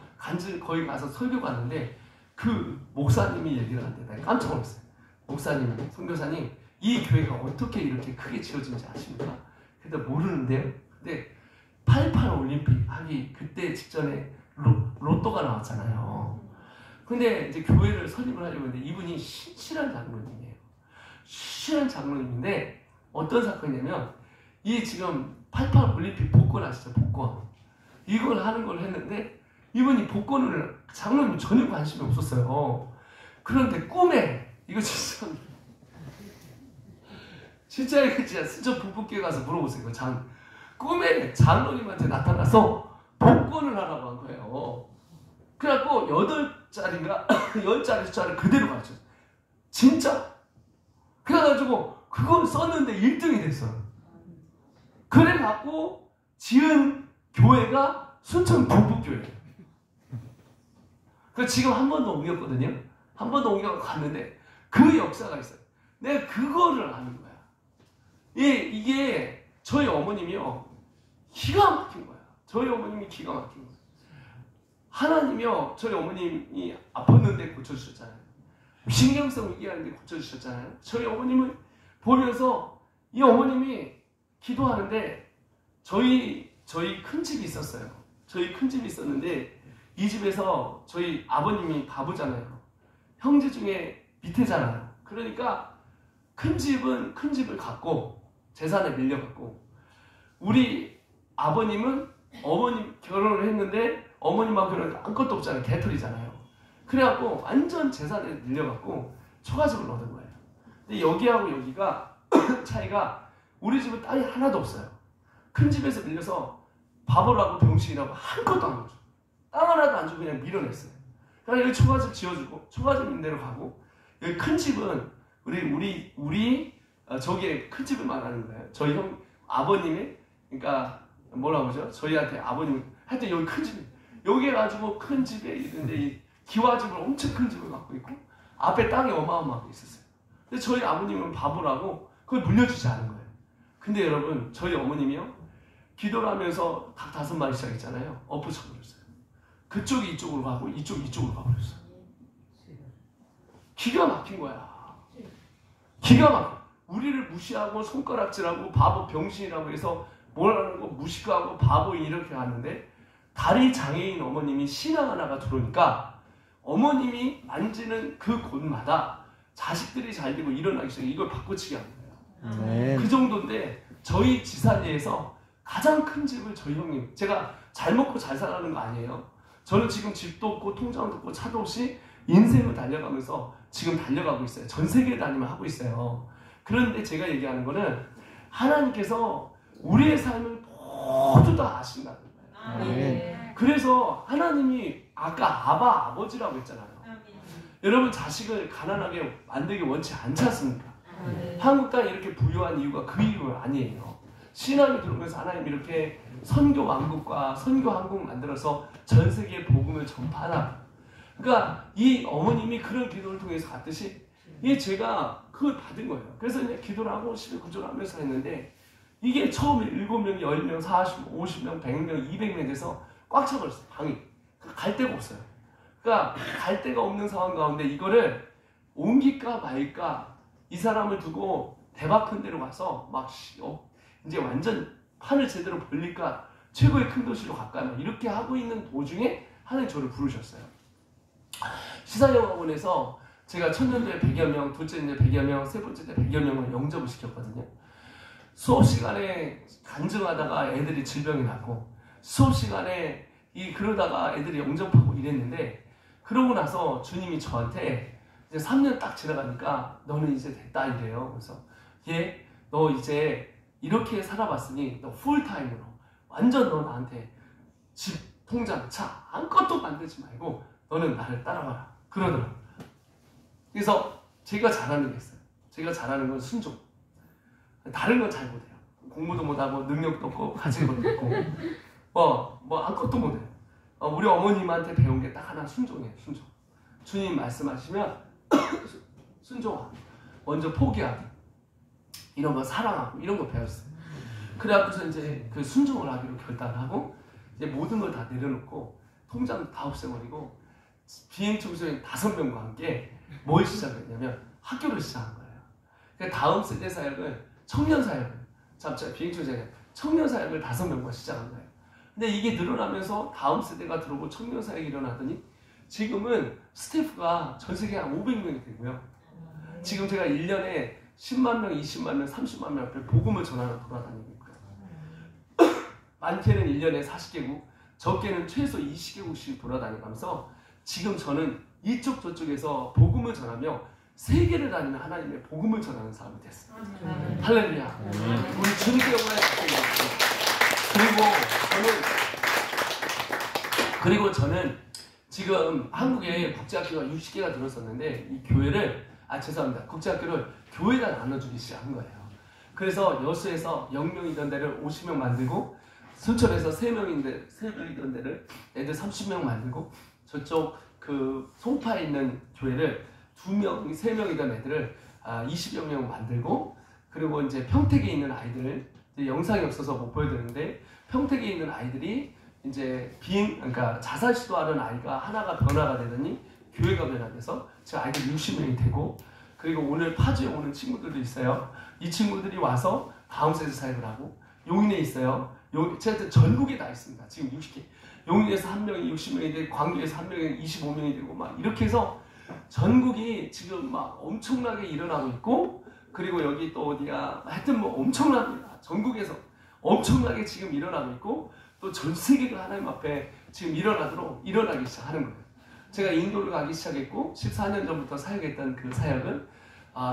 거기 가서 설교 갔는데 그 목사님이 얘기를 하는데 나 깜짝 놀랐어요. 목사님, 선교사님 이 교회가 어떻게 이렇게 크게 지어진지 아십니까? 근데 모르는데요. 근데 88 올림픽 하기 그때 직전에 로또가 나왔잖아요. 근데 이제 교회를 설립을 하려고 했는데 이분이 신실한 장로님이에요. 신실한 장로님인데 어떤 사건이냐면 이 지금 88 올림픽 복권 아시죠? 복권. 이걸 하는 걸 했는데 이분이 복권을 장로님 전혀 관심이 없었어요. 그런데 꿈에 이거 진짜 이거 진짜 순천 북북교회 가서 물어보세요. 꿈에 장로님한테 나타나서 복권을 하라고 한 거예요. 그래갖고 8짜리인가 10짜리 그대로 가르쳤어요. 진짜. 그래가지고 그걸 썼는데 1등이 됐어요. 그래갖고 지은 교회가 순천 북북교회예요. 그 지금 한 번 더 옮겼거든요. 한 번 더 옮겨 갔는데 그 역사가 있어요. 내가 그거를 아는 거야. 이게 저희 어머님이요. 기가 막힌 거야. 저희 어머님이 기가 막힌 거야. 하나님이요. 저희 어머님이 아팠는데 고쳐주셨잖아요. 신경성 위기하는데 고쳐주셨잖아요. 저희 어머님을 보면서 이 어머님이 기도하는데 저희 큰 집이 있었어요. 저희 큰 집이 있었는데 이 집에서 저희 아버님이 바보잖아요. 형제 중에 밑에잖아요. 그러니까 큰 집을 갖고 재산에 밀려갖고 우리 아버님은 어머님 결혼을 했는데 어머님하고 결혼했는데 아무것도 없잖아요. 개털이잖아요. 그래갖고 완전 재산에 밀려갖고 초가집을 얻은 거예요. 근데 여기하고 여기가 차이가 우리 집은 땅이 하나도 없어요. 큰 집에서 밀려서 바보라고 병신이라고 한 것도 안 줘. 땅 하나도 안 주고 그냥 밀어냈어요. 그러니까 여기 초가집 지어주고 초가집 있는 데로 가고 여기 큰 집은 우리 저기에 큰 집을 말하는 거예요. 저희 형 아버님의 그러니까 뭐라고 하죠? 저희한테 아버님 하여튼 여기 큰 집 여기에 가지고 큰 집에 있는데 이 기와집을 엄청 큰 집을 갖고 있고 앞에 땅이 어마어마하게 있었어요. 근데 저희 아버님은 바보라고 그걸 물려주지 않은 거예요. 근데 여러분 저희 어머님이요 기도를 하면서 닭 5마리 시작했잖아요. 엎어쳐버렸어요. 그쪽이 이쪽으로 가고 이쪽이 이쪽으로 가버렸어요. 기가 막힌 거야. 기가 막혀. 우리를 무시하고 손가락질하고 바보 병신이라고 해서 뭐라는 거 무식하고 바보 이렇게 하는데 다리 장애인 어머님이 신앙 하나가 들어오니까 어머님이 만지는 그 곳마다 자식들이 잘 되고 일어나기 시작해. 이걸 바꿔치기 하는 거예요. 그 정도인데 저희 지사리에서 가장 큰 집을 저희 형님, 제가 잘 먹고 잘 살아가는 거 아니에요. 저는 지금 집도 없고 통장도 없고 차도 없이 인생을 달려가면서 지금 달려가고 있어요. 전 세계를 다니면 하고 있어요. 그런데 제가 얘기하는 거는 하나님께서 우리의 삶을 모두 다 아신다는 거예요. 그래서 하나님이 아까 아버지라고 했잖아요. 여러분 자식을 가난하게 만들기 원치 않지 않습니까? 한국 땅이 이렇게 부유한 이유가 그 이유가 아니에요. 신앙이 들어오면서 하나님 이렇게 선교 왕국과 선교 한국 만들어서 전 세계에 복음을 전파하라. 그러니까 이 어머님이 그런 기도를 통해서 갔듯이 제가 그걸 받은 거예요. 그래서 이제 기도를 하고 11구조를 하면서 했는데 이게 처음에 7명, 10명, 40명, 50명, 100명, 200명 돼서 꽉 차버렸어요. 방이. 갈 데가 없어요. 그러니까 갈 데가 없는 상황 가운데 이거를 옮길까 말까 이 사람을 두고 대박 큰 데로 가서 막 이제 완전 판을 제대로 벌릴까 최고의 큰 도시로 갈까 이렇게 하고 있는 도중에 하나님 저를 부르셨어요. 시사영화관에서 제가 첫 년도에 100여 명, 둘째 년도에 100여 명, 세 번째 때 100여 명을 영접을 시켰거든요. 수업 시간에 간증하다가 애들이 질병이 났고 수업 시간에 그러다가 애들이 영접하고 이랬는데 그러고 나서 주님이 저한테 이제 3년 딱 지나가니까 너는 이제 됐다 이래요. 그래서 너 이제 이렇게 살아봤으니 너 풀타임으로 완전 너 나한테 집, 통장, 차 아무것도 만들지 말고 너는 나를 따라와라 그러더라고요. 그래서 제가 잘하는 게 있어요. 제가 잘하는 건 순종. 다른 건 잘 못해요. 공부도 못하고 능력도 없고 가진 것도 없고 뭐 아무것도 못해요. 우리 어머님한테 배운 게 딱 하나 순종이에요. 순종. 주님 말씀하시면 순종하고 먼저 포기하고 이런 거 사랑하고 이런 거 배웠어요. 그래갖고서 이제 그 순종을 하기로 결단하고 이제 모든 걸 다 내려놓고 통장 다 없애버리고 비행 청소년 5명과 함께 뭘 시작했냐면 학교를 시작한 거예요. 그러니까 다음 세대 사역을 청년 사역을 비행 청소년 청년 사역을 5명과 시작한 거예요. 근데 이게 늘어나면서 다음 세대가 들어오고 청년 사역이 일어나더니 지금은 스태프가 전 세계 한 500명이 되고요. 지금 제가 1년에 10만 명, 20만 명, 30만 명 앞에 복음을 전하러 돌아다니고 있고요. 많게는 1년에 40개국, 적게는 최소 20개국씩 돌아다니면서 지금 저는 이쪽 저쪽에서 복음을 전하며 세계를 다니는 하나님의 복음을 전하는 사람이 됐어요. 할렐루야. 우리 주님께 영광을 받습니다. 그리고 저는 지금 한국에 국제학교가 60개가 들었었는데 이 교회를 국제학교를 교회에다 나눠주기 시작한 거예요. 그래서 여수에서 0명이던 데를 50명 만들고 순천에서 3명이던 데를 애들 30명 만들고 저쪽 그 송파에 있는 교회를 2명, 3명이던 애들을 20여 명 만들고 그리고 이제 평택에 있는 아이들 이제 영상이 없어서 못 보여드리는데 평택에 있는 아이들이 이제 그러니까 자살 시도하는 아이가 하나가 변화가 되더니 교회가 변화돼서 제가 아이들 60명이 되고 그리고 오늘 파주에 오는 친구들도 있어요. 이 친구들이 와서 다음 세대 사역을 하고 용인에 있어요. 제가 전국에 다 있습니다. 지금 60개. 용인에서 1명이 60명이 되고 광주에서 1명이 25명이 되고 막 이렇게 해서 전국이 지금 막 엄청나게 일어나고 있고 그리고 여기 또 어디야 하여튼 뭐 엄청납니다. 전국에서 엄청나게 지금 일어나고 있고 또 전 세계가 하나님 앞에 지금 일어나기 시작하는 거예요. 제가 인도를 가기 시작했고 14년 전부터 사역했던 그 사역은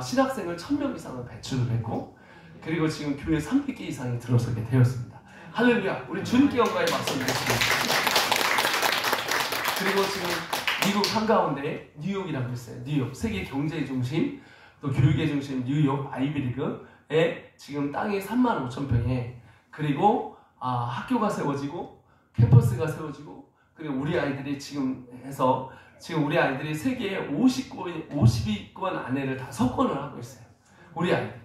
신학생을 1000명 이상을 배출을 했고 그리고 지금 교회 300개 이상이 들어서게 되었습니다. 할렐루야. 우리 주님께 영광의 박수를 드리겠습니다. 그리고 지금 미국 한가운데 뉴욕이라고 있어요. 뉴욕 세계 경제의 중심 또 교육의 중심 뉴욕 아이비리그에 지금 땅이 35,000평에 그리고 학교가 세워지고 캠퍼스가 세워지고 그리고 우리 아이들이 지금 해서 지금 우리 아이들이 세계 50위권 안에를 다 석권을 하고 있어요. 우리 아이들.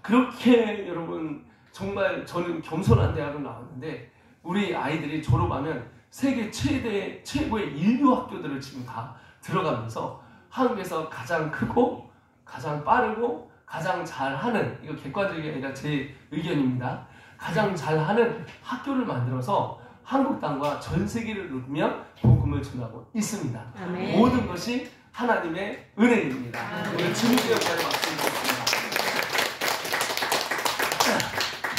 그렇게 여러분 정말 저는 겸손한 대학을 나왔는데 우리 아이들이 졸업하면 세계 최고의 인류 학교들을 지금 다 들어가면서 한국에서 가장 크고 가장 빠르고 가장 잘하는, 이거 객관적이 아니라 제 의견입니다. 가장 잘하는 학교를 만들어서 한국 땅과 전 세계를 누비며 복음을 전하고 있습니다. 아멘. 모든 것이 하나님의 은혜입니다. 오늘 주님께 영광을 말씀드렸습니다.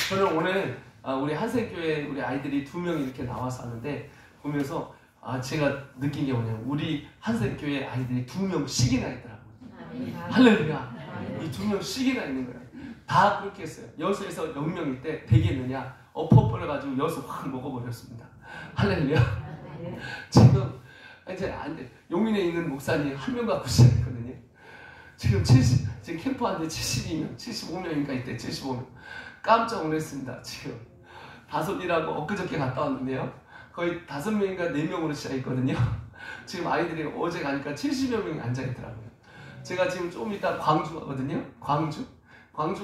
저는 오늘 우리 한센교회 우리 아이들이 2명이 이렇게 나와서 하는데 보면서 제가 느낀 게 뭐냐면 우리 한센교회 아이들이 2명씩이나 있더라고요. 할렐루야. 이 2명씩이나 있는 거예요. 다 그렇게 했어요. 여수에서 0명일 때 되겠느냐 엎어버려가지고 여수 확 먹어버렸습니다. 할렐루야. 지금 이제 안 돼. 용인에 있는 목사님 1명 갖고 시작했거든요. 지금 캠프한테 72명, 75명인가 이때 75명. 깜짝 놀랐습니다. 지금 5일하고 엊그저께 갔다 왔는데요. 거의 5명인가 4명으로 시작했거든요. 지금 아이들이 어제 가니까 70여 명이 앉아있더라고요. 제가 지금 좀 이따 광주 가거든요. 광주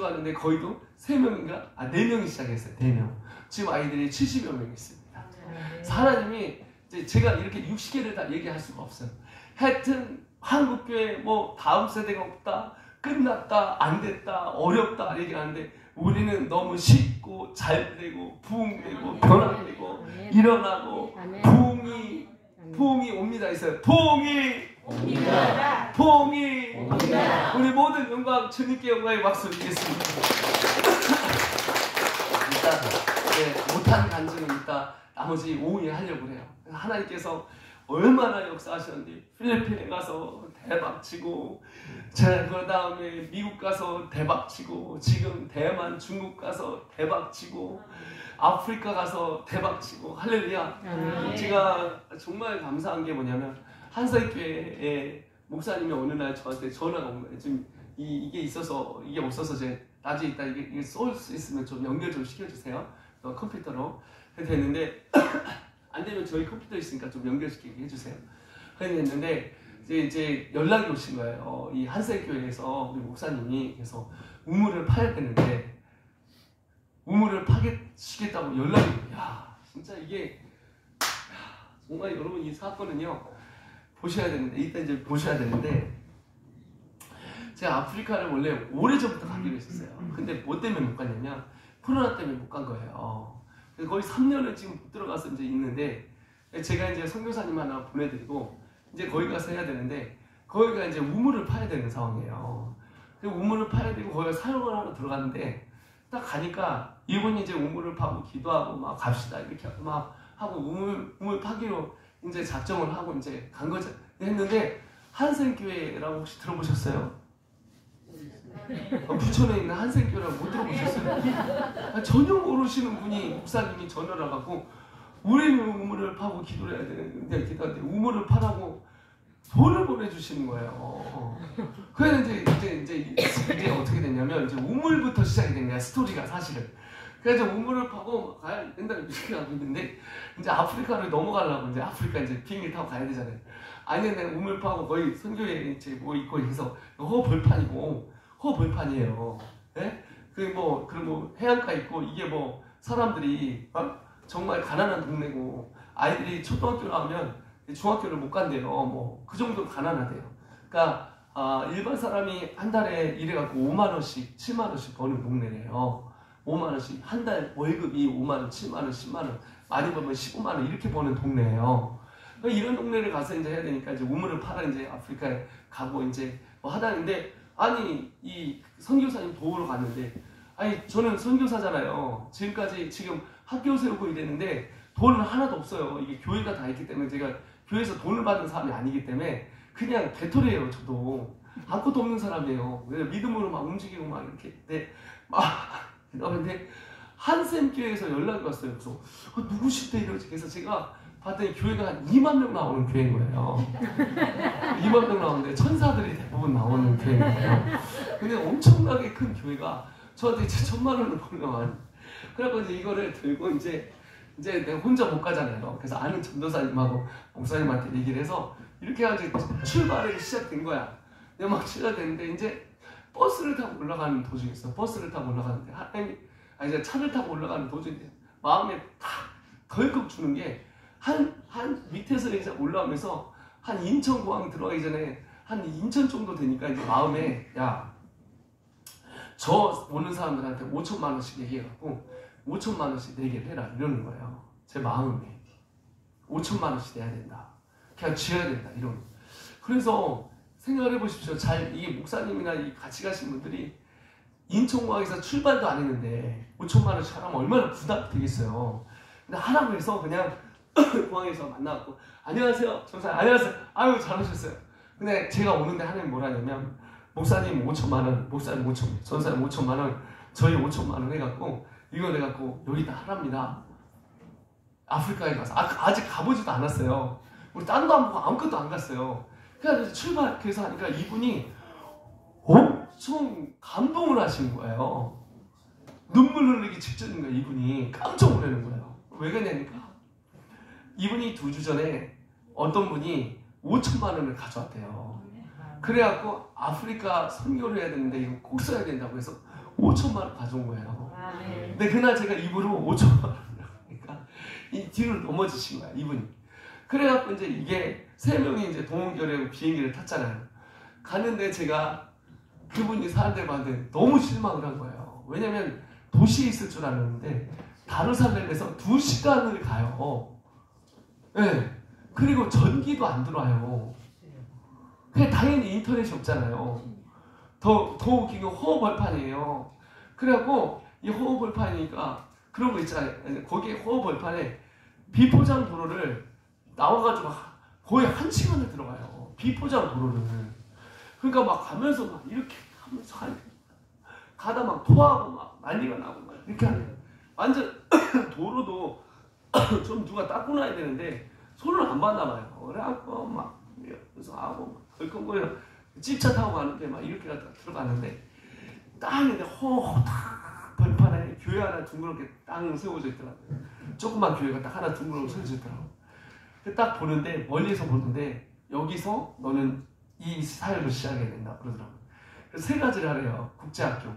가는데 거의도 3명인가? 4명이 시작했어요. 4명. 지금 아이들이 70여 명 있습니다. 하나님이 이제 제가 이렇게 60개를 다 얘기할 수가 없어요. 하여튼 한국교회 뭐 다음 세대가 없다, 끝났다, 안 됐다, 어렵다 얘기하는데 우리는 너무 쉽고 잘 되고 부흥되고 변화되고 일어나고 부흥이 옵니다 했어요. 부흥이 옵니다. 부흥이 옵니다. 우리 모든 영광 주님께 영광의 박수 드리겠습니다. 일단 못한 간증은 이따 나머지 오후에 하려고 해요. 하나님께서 얼마나 역사하셨는지 필리핀에 가서 대박치고 그 다음에 미국 가서 대박치고 지금 대만 중국 가서 대박치고 아프리카 가서 대박치고 할렐루야. 제가 정말 감사한 게 뭐냐면 한사교회의 목사님이 어느 날 저한테 전화가 온 거예요. 지금 이게 없어서 제가 나중에 이따 이게 쏠 수 있으면 좀 연결 좀 시켜주세요. 컴퓨터로. 됐는데 안 되면 저희 컴퓨터 있으니까 좀 연결시키게 해주세요. 그랬는데 이제 연락이 오신 거예요. 이 한센교회에서 우리 목사님이 그래서 우물을 파야 되는데 우물을 파시겠다고 연락이 오고, 야 진짜 이게 정말 여러분 이 사건은요 보셔야 되는데 일단 이제 보셔야 되는데 제가 아프리카를 원래 오래전부터 가기로 했었어요. 근데 뭐 때문에 못 갔냐면 코로나 때문에 못 간 거예요. 거의 3년을 지금 못 들어가서 이제 있는데 제가 이제 선교사님 하나 보내드리고 이제 거기 가서 해야 되는데 거기가 이제 우물을 파야 되는 상황이에요. 우물을 파야 되고 거기가 사역을 하러 들어갔는데 딱 가니까 이분이 이제 우물을 파고 기도하고 막 갑시다 이렇게 막 하고 우물 파기로 이제 작정을 하고 이제 간 거죠. 했는데 한센교회라고 혹시 들어보셨어요? 부천에 있는 한센교회라고 못 들어보셨어요? 전혀 모르시는 분이 목사님이 전화를 하고 우리는 우물을 파고 기도를 해야 되는데 기도하는데 우물을 파라고 돈을 보내주시는 거예요. 그래서 이제 어떻게 됐냐면 이제 우물부터 시작이 된 거야 스토리가 사실은. 그래서 우물을 파고 가야 된다고 이렇게 하고 있는데 이제 아프리카를 넘어가려고 이제 아프리카 이제 비행기 타고 가야 되잖아요. 아니 내가 우물 파고 거의 선교회 이제 뭐 있고 해서 허벌판이에요. 네? 그리고 해안가 있고 이게 뭐 사람들이 정말 가난한 동네고 아이들이 초등학교 나오면 중학교를 못 간대요. 뭐 그 정도로 가난하대요. 그러니까 일반 사람이 한 달에 일해갖고 5만 원씩, 7만 원씩 버는 동네래요. 5만 원씩 한 달 월급이 5만 원, 7만 원, 10만 원, 많이 벌면 15만 원 이렇게 버는 동네예요. 이런 동네를 가서 이제 해야 되니까 이제 우물을 팔아 이제 아프리카에 가고 이제 뭐 하다는데 아니 이 선교사님 도우러 갔는데 아니 저는 선교사잖아요. 지금 학교 세우고 이랬는데 돈은 하나도 없어요. 이게 교회가 다 있기 때문에 제가 교회에서 돈을 받은 사람이 아니기 때문에 그냥 개털이에요. 저도 아무것도 없는 사람이에요. 믿음으로 막 움직이고 막 이렇게 근데 한샘교회에서 연락이 왔어요. 그래서 누구시대 이러지. 그래서 제가 봤더니 교회가 한 2만 명 나오는 교회인 거예요. 2만 명 나오는데 천사들이 대부분 나오는 교회인 거예요. 근데 엄청나게 큰 교회가 저한테 이제 1,000만 원을 벌려만. 그래서 이제 이거를 들고 이제 내가 혼자 못 가잖아요. 그래서 아는 전도사님하고 목사님한테 얘기를 해서 이렇게 해가지고 출발이 시작된 거야. 내가 막 출발됐는데 이제 버스를 타고 올라가는 도중에 있어. 버스를 타고 올라가는데 하나님이 이제 차를 타고 올라가는 도중에 마음에 탁 덜컥 주는 게 한 밑에서 이제 올라오면서 한 인천공항 들어가기 전에 한 인천 정도 되니까 이제 마음에 야, 저 오는 사람들한테 5천만 원씩 얘기해갖고 5천만 원씩 내게 해라 이러는 거예요. 제 마음에 5천만 원씩 내야 된다. 그냥 지어야 된다 이런. 그래서 생각해 보십시오. 잘 이게 목사님이나 이 같이 가신 분들이 인천공항에서 출발도 안 했는데 5천만 원씩 하라면 얼마나 부담이 되겠어요. 근데 하라고 해서 그냥 공항에서 만나갖고 안녕하세요 전사님 안녕하세요 아유 잘하셨어요. 근데 제가 오는데 하나님 뭐라냐면 목사님 5천만 원 목사님 5천만 전사님 5천만 원 저희 5천만 원 해갖고 이거 해갖고 여기다 하랍니다. 아프리카에 가서 아직 가보지도 않았어요. 우리 딴도 안 보고 아무것도 안 갔어요. 그래서 출발해서 하니까 이분이 엄청 감동을 하시는 거예요. 눈물 흘리기 직전인 거예요. 이분이 깜짝 놀라는 거예요. 왜 그러냐니까 이분이 2주 전에 어떤 분이 5천만 원을 가져왔대요. 그래갖고 아프리카 선교를 해야 되는데 이거 꼭 써야 된다고 해서 5천만 원 가져온 거예요. 근데 그날 제가 입으로 5천만 원을 하니까 이 뒤로 넘어지신 거야 이분이. 그래갖고 이제 이게 3명이 이제 동원결에 비행기를 탔잖아요. 가는데 제가 그분이 사람들 봤는데 너무 실망을 한 거예요. 왜냐면 도시에 있을 줄 알았는데 다루살렘에서 2시간을 가요. 네. 그리고 전기도 안 들어와요. 그냥 당연히 인터넷이 없잖아요. 더 웃긴 건 호흡벌판이에요. 그래갖고 이 호흡벌판이니까 그런 거 있잖아요. 거기에 호흡벌판에 비포장 도로를 나와가지고 거의 1시간을 들어가요. 비포장 도로를. 그러니까 막 가면서 막 이렇게 하면서 가다 막 토하고 막 난리가 나고 막 이렇게 하는. 완전 도로도 좀 누가 닦고 나야 되는데 손을 안 봤나 봐요. 그래갖고 막 그래서 하고 덜컹거려 집차 타고 가는데 막 이렇게 갔다 들어가는데 땅에 딱 벌판에 교회 하나 둥그렇게 땅 세워져 있더라고요. 조그만 교회가 딱 하나 둥그렇게 세워져 있더라고요. 딱 보는데 멀리서 보는데 여기서 너는 이 사역을 시작해야 된다 그러더라고요. 그래서 3가지를 하래요. 국제학교,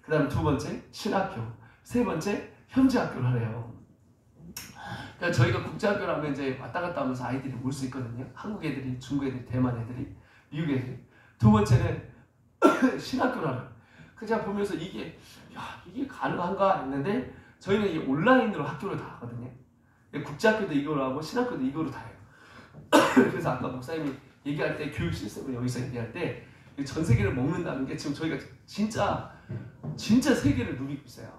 그 다음에 2번째 신학교, 3번째 현지학교를 하래요. 그러니까 저희가 국제학교를 하면 이제 왔다 갔다 하면서 아이들이 올 수 있거든요. 한국 애들이, 중국 애들이, 대만 애들이, 미국 애들이. 2번째는 신학교를 하래요. 그래서 제가 보면서 이게 가능한가 했는데 저희는 이 온라인으로 학교를 다 하거든요. 국제학교도 이거로 하고 신학교도 이거로 다 해요. 그래서 아까 목사님이 얘기할 때 교육 시스템을 여기서 얘기할 때 전 세계를 먹는다는 게 지금 저희가 진짜 세계를 누리고 있어요.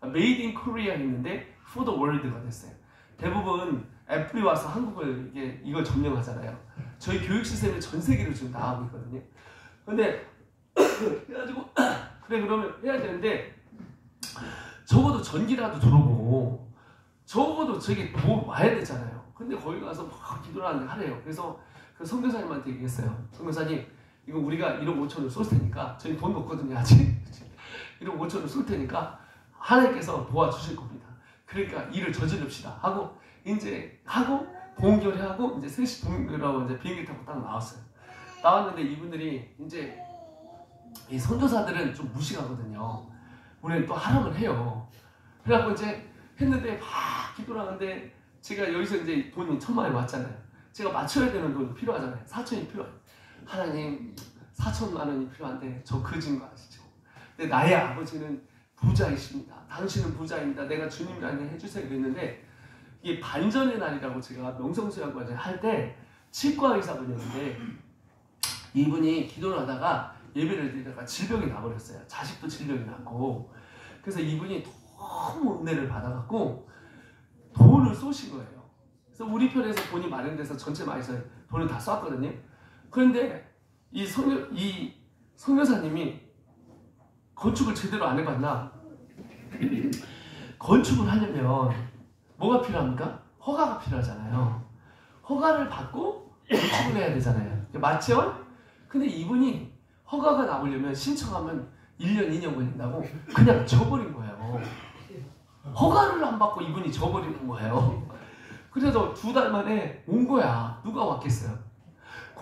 Made in Korea 했는데 For the World가 됐어요. 대부분 애플이 와서 한국을 이걸 점령하잖아요. 저희 교육 시스템이 전 세계로 지금 나가고 있거든요. 근데 그래가지고 그래 그러면 해야 되는데 적어도 전기라도 들어보고 적어도 저기 뭐 와야 되잖아요. 근데 거기 가서 막 기도를 하는데 하래요. 그래서 그 선교사님한테 얘기했어요. 선교사님 이거 우리가 1억 5천을 쏠 테니까 저희 돈 없거든요 아직 1억 5천을 쏠 테니까 하나님께서 도와주실 겁니다. 그러니까 일을 저지릅시다 하고 이제 하고 동결하고 이제 3시 동결하고 이제 비행기 타고 딱 나왔어요. 나왔는데 이분들이 이제 이 선교사들은 좀 무식하거든요. 우리는 또 하라면 해요. 그래갖고 이제 했는데 막 기도를 하는데 제가 여기서 이제 돈이 1,000만 원이 왔잖아요. 제가 맞춰야 되는 돈이 필요하잖아요. 4천이 필요해요. 하나님 4천만 원이 필요한데 저 그진 거 아시죠? 근데 나의 아버지는 부자이십니다. 당신은 부자입니다. 내가 주님이라는 해주세요 그랬는데 이게 반전의 날이라고 제가 명성수양과를 할 때 치과 의사분이었는데 이분이 기도를 하다가 예배를 드리다가 질병이 나버렸어요. 자식도 질병이 났고 그래서 이분이 너무 은혜를 받아갖고 돈을 쏘신 거예요. 그래서 우리 편에서 돈이 마련돼서 전체 마에서 돈을 다 쐈거든요. 그런데 이 선교사님이 건축을 제대로 안 해봤나? 건축을 하려면 뭐가 필요합니까? 허가가 필요하잖아요. 허가를 받고 건축을 해야 되잖아요. 맞죠? 근데 이분이 허가가 나오려면 신청하면 1년, 2년 걸린다고 그냥 져버린 거예요. 허가를 안 받고 이분이 져버리는 거예요. 그래서 2달 만에 온 거야. 누가 왔겠어요?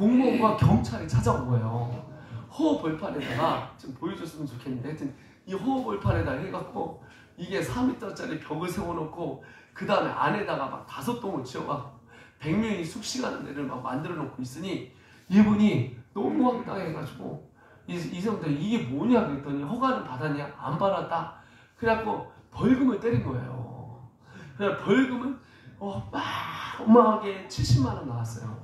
공무원과 경찰이 찾아온 거예요. 호흡벌판에다가 좀 보여줬으면 좋겠는데 하여튼 이 호흡벌판에다 해갖고 이게 4m짜리 벽을 세워놓고 그 다음에 안에다가 막 5동을 지어갖고 100명이 숙식하는 데를 막 만들어 놓고 있으니 이분이 너무 황당해가지고 이 사람들 이게 뭐냐 그랬더니 허가를 받았냐? 안 받았다. 그래갖고 벌금을 때린 거예요. 그래서 벌금은 막 어마하게 70만 원 나왔어요.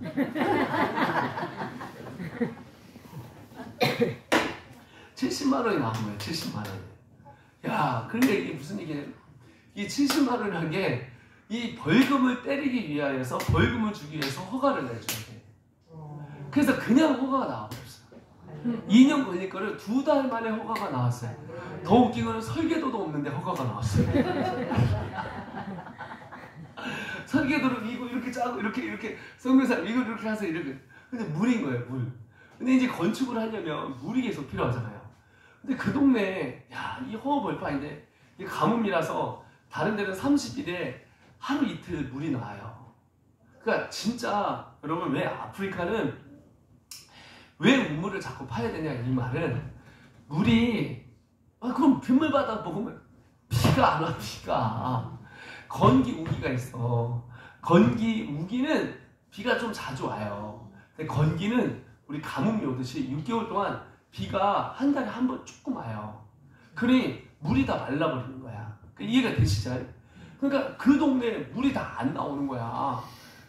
70만 원이 나온 거예요. 70만 원이. 야, 그런데 이게 무슨 얘기냐면 이 70만 원이라는 게 이 벌금을 때리기 위하여서 벌금을 주기 위해서 허가를 내줘야 돼. 그래서 그냥 허가가 나와버렸어요. 2년 걸릴 거를 2달 만에 허가가 나왔어요. 더 웃긴 거는 설계도도 없는데 허가가 나왔어요. 설계도를 이거 이렇게 짜고 이렇게 성교사님 이거 이렇게 하세요 이렇게. 근데 물인 거예요, 물. 근데 이제 건축을 하려면 물이 계속 필요하잖아요. 근데 그 동네에 이 호흡벌판인데 이 가뭄이라서 다른 데는 30일에 하루 이틀 물이 나와요. 그러니까 진짜 여러분 왜 아프리카는 왜 우물을 자꾸 파야 되냐 이 말은 물이 그럼 빗물바다 먹으면 비가 안 와. 비가 건기 우기가 있어. 건기 우기는 비가 좀 자주 와요. 근데 건기는 우리 가뭄이 오듯이 6개월 동안 비가 한 달에 한 번 조금 와요. 그러니 물이 다 말라버리는 거야. 이해가 되시죠? 그러니까 그 동네에 물이 다 안 나오는 거야.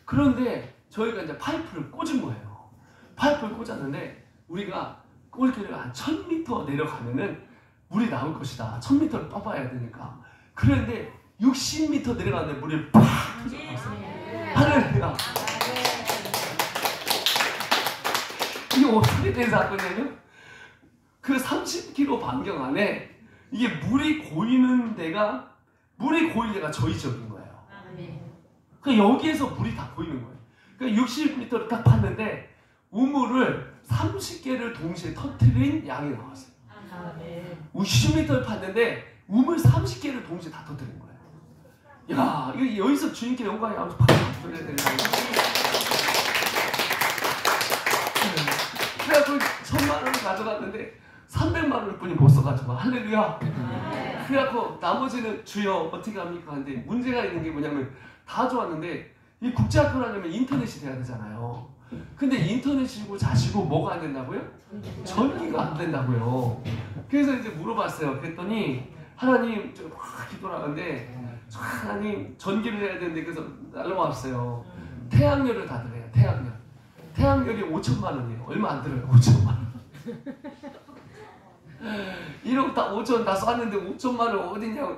그런데 저희가 이제 파이프를 꽂은 거예요. 파이프를 꽂았는데 우리가 꽂기를 한 1000m 내려가면은 물이 나올 것이다. 1000m를 떠봐야 되니까. 그런데 60m 내려갔는데 물이 팍 터져나왔어요. 할렐루야. 이게 어떻게 된 사건이냐면 그 30km 반경 안에 이게 물이 고이는 데가 저희 지역인 거예요. 그러니까 여기에서 물이 다 고이는 거예요. 그러니까 60m를 딱 팠는데 우물을 30개를 동시에 터뜨린 양이 나왔어요. 60m를 팠는데 우물 30개를 동시에 다 터뜨린 거예요. 야, 이거 여기서 주님께 영광이 아주 박수 돌려야 되는 거예요. 그래갖고 1000만 원을 가져갔는데 300만 원을 뿐이 못 써가지고 할렐루야. 그래갖고 나머지는 주여 어떻게 합니까? 근데 문제가 있는 게 뭐냐면 다 좋았는데 이 국제학교라면 인터넷이 돼야 되잖아요. 근데 인터넷이고 자시고 뭐가 안 된다고요? 전기가 안 된다고요. 그래서 이제 물어봤어요. 그랬더니 하나님 저 막 기도를 하는데 하나님 전기를 해야 되는데 그래서 날라왔어요. 태양열을 다 들어요. 태양열이 5천만 원이에요. 얼마 안 들어요. 5천만 원. 1억 다 5천 다 쐈는데 5천만 원 어디냐고.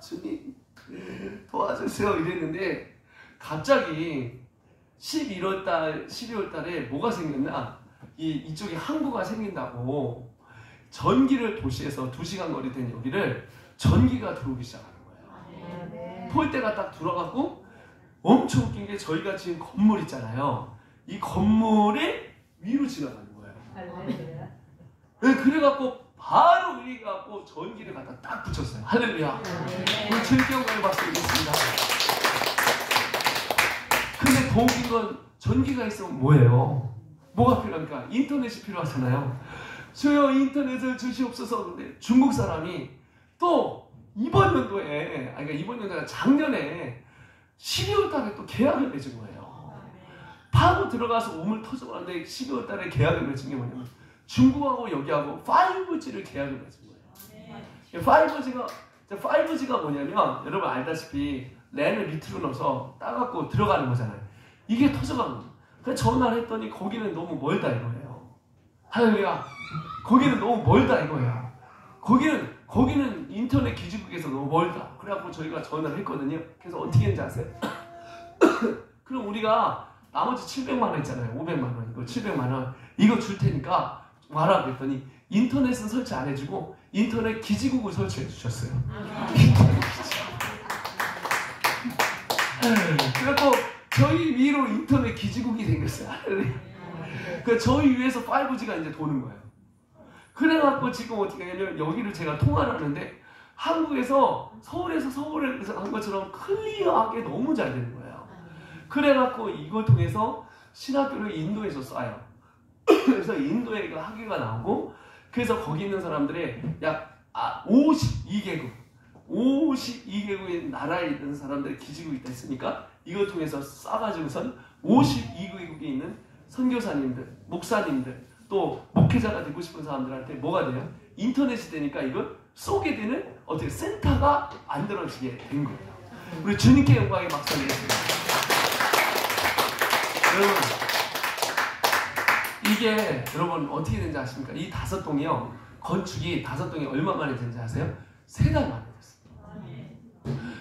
주님 도와주세요 이랬는데 갑자기 11월 달 12월 달에 뭐가 생겼나? 이쪽에 항구가 생긴다고 전기를 도시에서 2시간 거리 된 여기를 전기가 들어오기 시작하는 거예요. 폴대가 딱 들어갔고 엄청 웃긴 게 저희가 지금 건물 있잖아요. 이 건물에 위로 지나가는 거예요. 네, 그래갖고 바로 위에 갖고 전기를 갖다 딱 붙였어요. 할렐루야. 우리 주님께 영광을 받겠습니다. 근데 더 웃긴 건 전기가 있으면 뭐예요? 뭐가 필요합니까? 인터넷이 필요하잖아요. 주여 인터넷을 주시옵소서. 근데 중국 사람이 또 이번 연도에 그러니까 이번 연도가 작년에 12월 달에 또 계약을 맺은 거예요. 파고 들어가서 우물 터져가는데 12월 달에 계약을 맺은 게 뭐냐면 중국하고 여기하고 5G를 계약을 맺은 거예요. 5G가 뭐냐면 여러분 알다시피 랜을 밑으로 넣어서 따갖고 들어가는 거잖아요. 이게 터져가는 거예요. 그래서 전화를 했더니 거기는 너무 멀다 이거예요. 할렐루야. 거기는 너무 멀다 이거예요. 거기는 인터넷 기지국에서 너무 멀다. 그래갖고 저희가 전화를 했거든요. 그래서 어떻게 했는지 아세요? 그럼 우리가 나머지 700만 원 있잖아요. 500만 원 이거 700만 원 이거 줄 테니까 와라 그랬더니 인터넷은 설치 안 해주고 인터넷 기지국을 설치해 주셨어요. 그래갖고 저희 위로 인터넷 기지국이 생겼어요. 그 저희 위에서 5G가 이제 도는 거예요. 그래갖고 지금 어떻게 하냐면 여기를 제가 통화를 하는데 한국에서 서울에서 한 것처럼 클리어하게 너무 잘 되는 거예요. 그래갖고 이걸 통해서 신학교를 인도에서 쏴요. 그래서 인도에 그 학교가 나오고, 그래서 거기 있는 사람들의 약 52개국의 나라에 있는 사람들의 기지국이 있다 했으니까 이걸 통해서 쏴가지고선 52개국에 있는 선교사님들, 목사님들, 또 목회자가 되고 싶은 사람들한테 뭐가 돼요? 인터넷이 되니까 이걸 쏘게 되는 어떻게 센터가 만들어지게 된 거예요. 우리 주님께 영광의 박수 드리겠습니다. 여러분, 이게 여러분 어떻게 된지 아십니까? 이 5동이요, 건축이 5동이 얼마 만에 된지 아세요? 3달 만에 됐어요.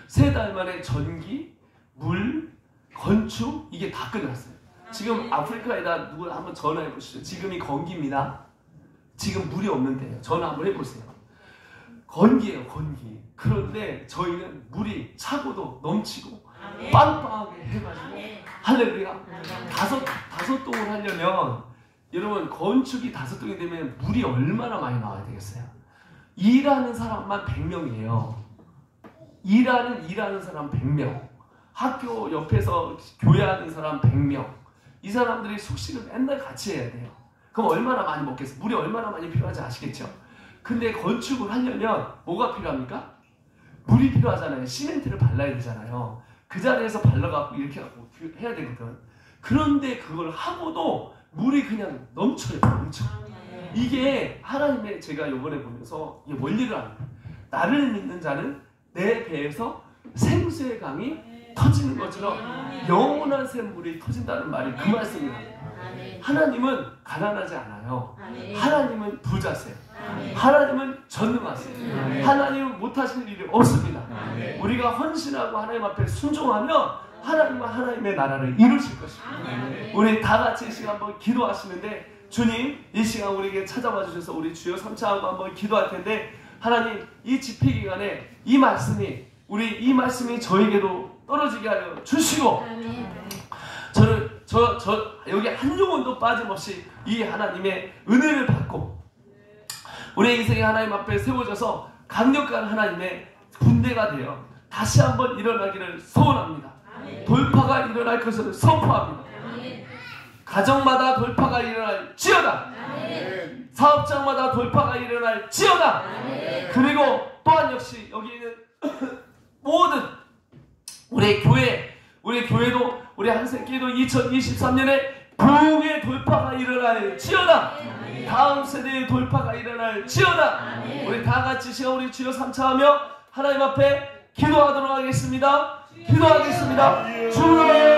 3달 만에 전기, 물, 건축 이게 다 끝났어요. 지금 아프리카에다 누구 한번 전화해 보시죠. 지금이 건기입니다. 지금 물이 없는데요. 전화 한번 해보세요. 건기예요, 건기. 그런데 저희는 물이 차고도 넘치고 빵빵하게 해가지고 할렐루야. 5동을 하려면 여러분 건축이 5동이 되면 물이 얼마나 많이 나와야 되겠어요? 일하는 사람만 100명이에요. 일하는 사람 100명. 학교 옆에서 교회하는 사람 100명. 이 사람들이 숙식을 맨날 같이 해야 돼요. 그럼 얼마나 많이 먹겠어요? 물이 얼마나 많이 필요한지 아시겠죠? 근데 건축을 하려면 뭐가 필요합니까? 물이 필요하잖아요. 시멘트를 발라야 되잖아요. 그 자리에서 발라갖고 이렇게 해야 되거든. 그런데 그걸 하고도 물이 그냥 넘쳐요. 넘쳐. 이게 하나님의, 제가 이번에 보면서 이게 원리를 압니다. 나를 믿는 자는 내 배에서 생수의 강이 터지는 것처럼 영원한 샘물이 터진다는 말이 그 말씀입니다. 하나님은 가난하지 않아요. 하나님은 부자세요. 하나님은 전능하세요. 하나님은 못하실 일이 없습니다. 우리가 헌신하고 하나님 앞에 순종하면 하나님은 하나님의 나라를 이루실 것입니다. 우리 다 같이 이 시간 한번 기도하시는데, 주님 이 시간 우리에게 찾아와 주셔서 우리 주여 3차하고 한번 기도할 텐데, 하나님 이 집회 기간에 이 말씀이 저에게도 떨어지게 하여 주시고, 저 여기 한 영혼도 빠짐없이 이 하나님의 은혜를 받고 우리 인생이 하나님 앞에 세워져서 강력한 하나님의 군대가 되어 다시 한번 일어나기를 소원합니다. 돌파가 일어날 것을 선포합니다. 가정마다 돌파가 일어날지어다. 사업장마다 돌파가 일어날지어다. 그리고 또한 역시 여기 있는 모든 우리 교회도 우리 한생기도 2023년에 부흥의 돌파가 일어날지어다. 다음 세대의 돌파가 일어날지어다. 우리 다 같이 시간 우리 주여 3차하며 하나님 앞에 기도하도록 하겠습니다. 기도하겠습니다. 주님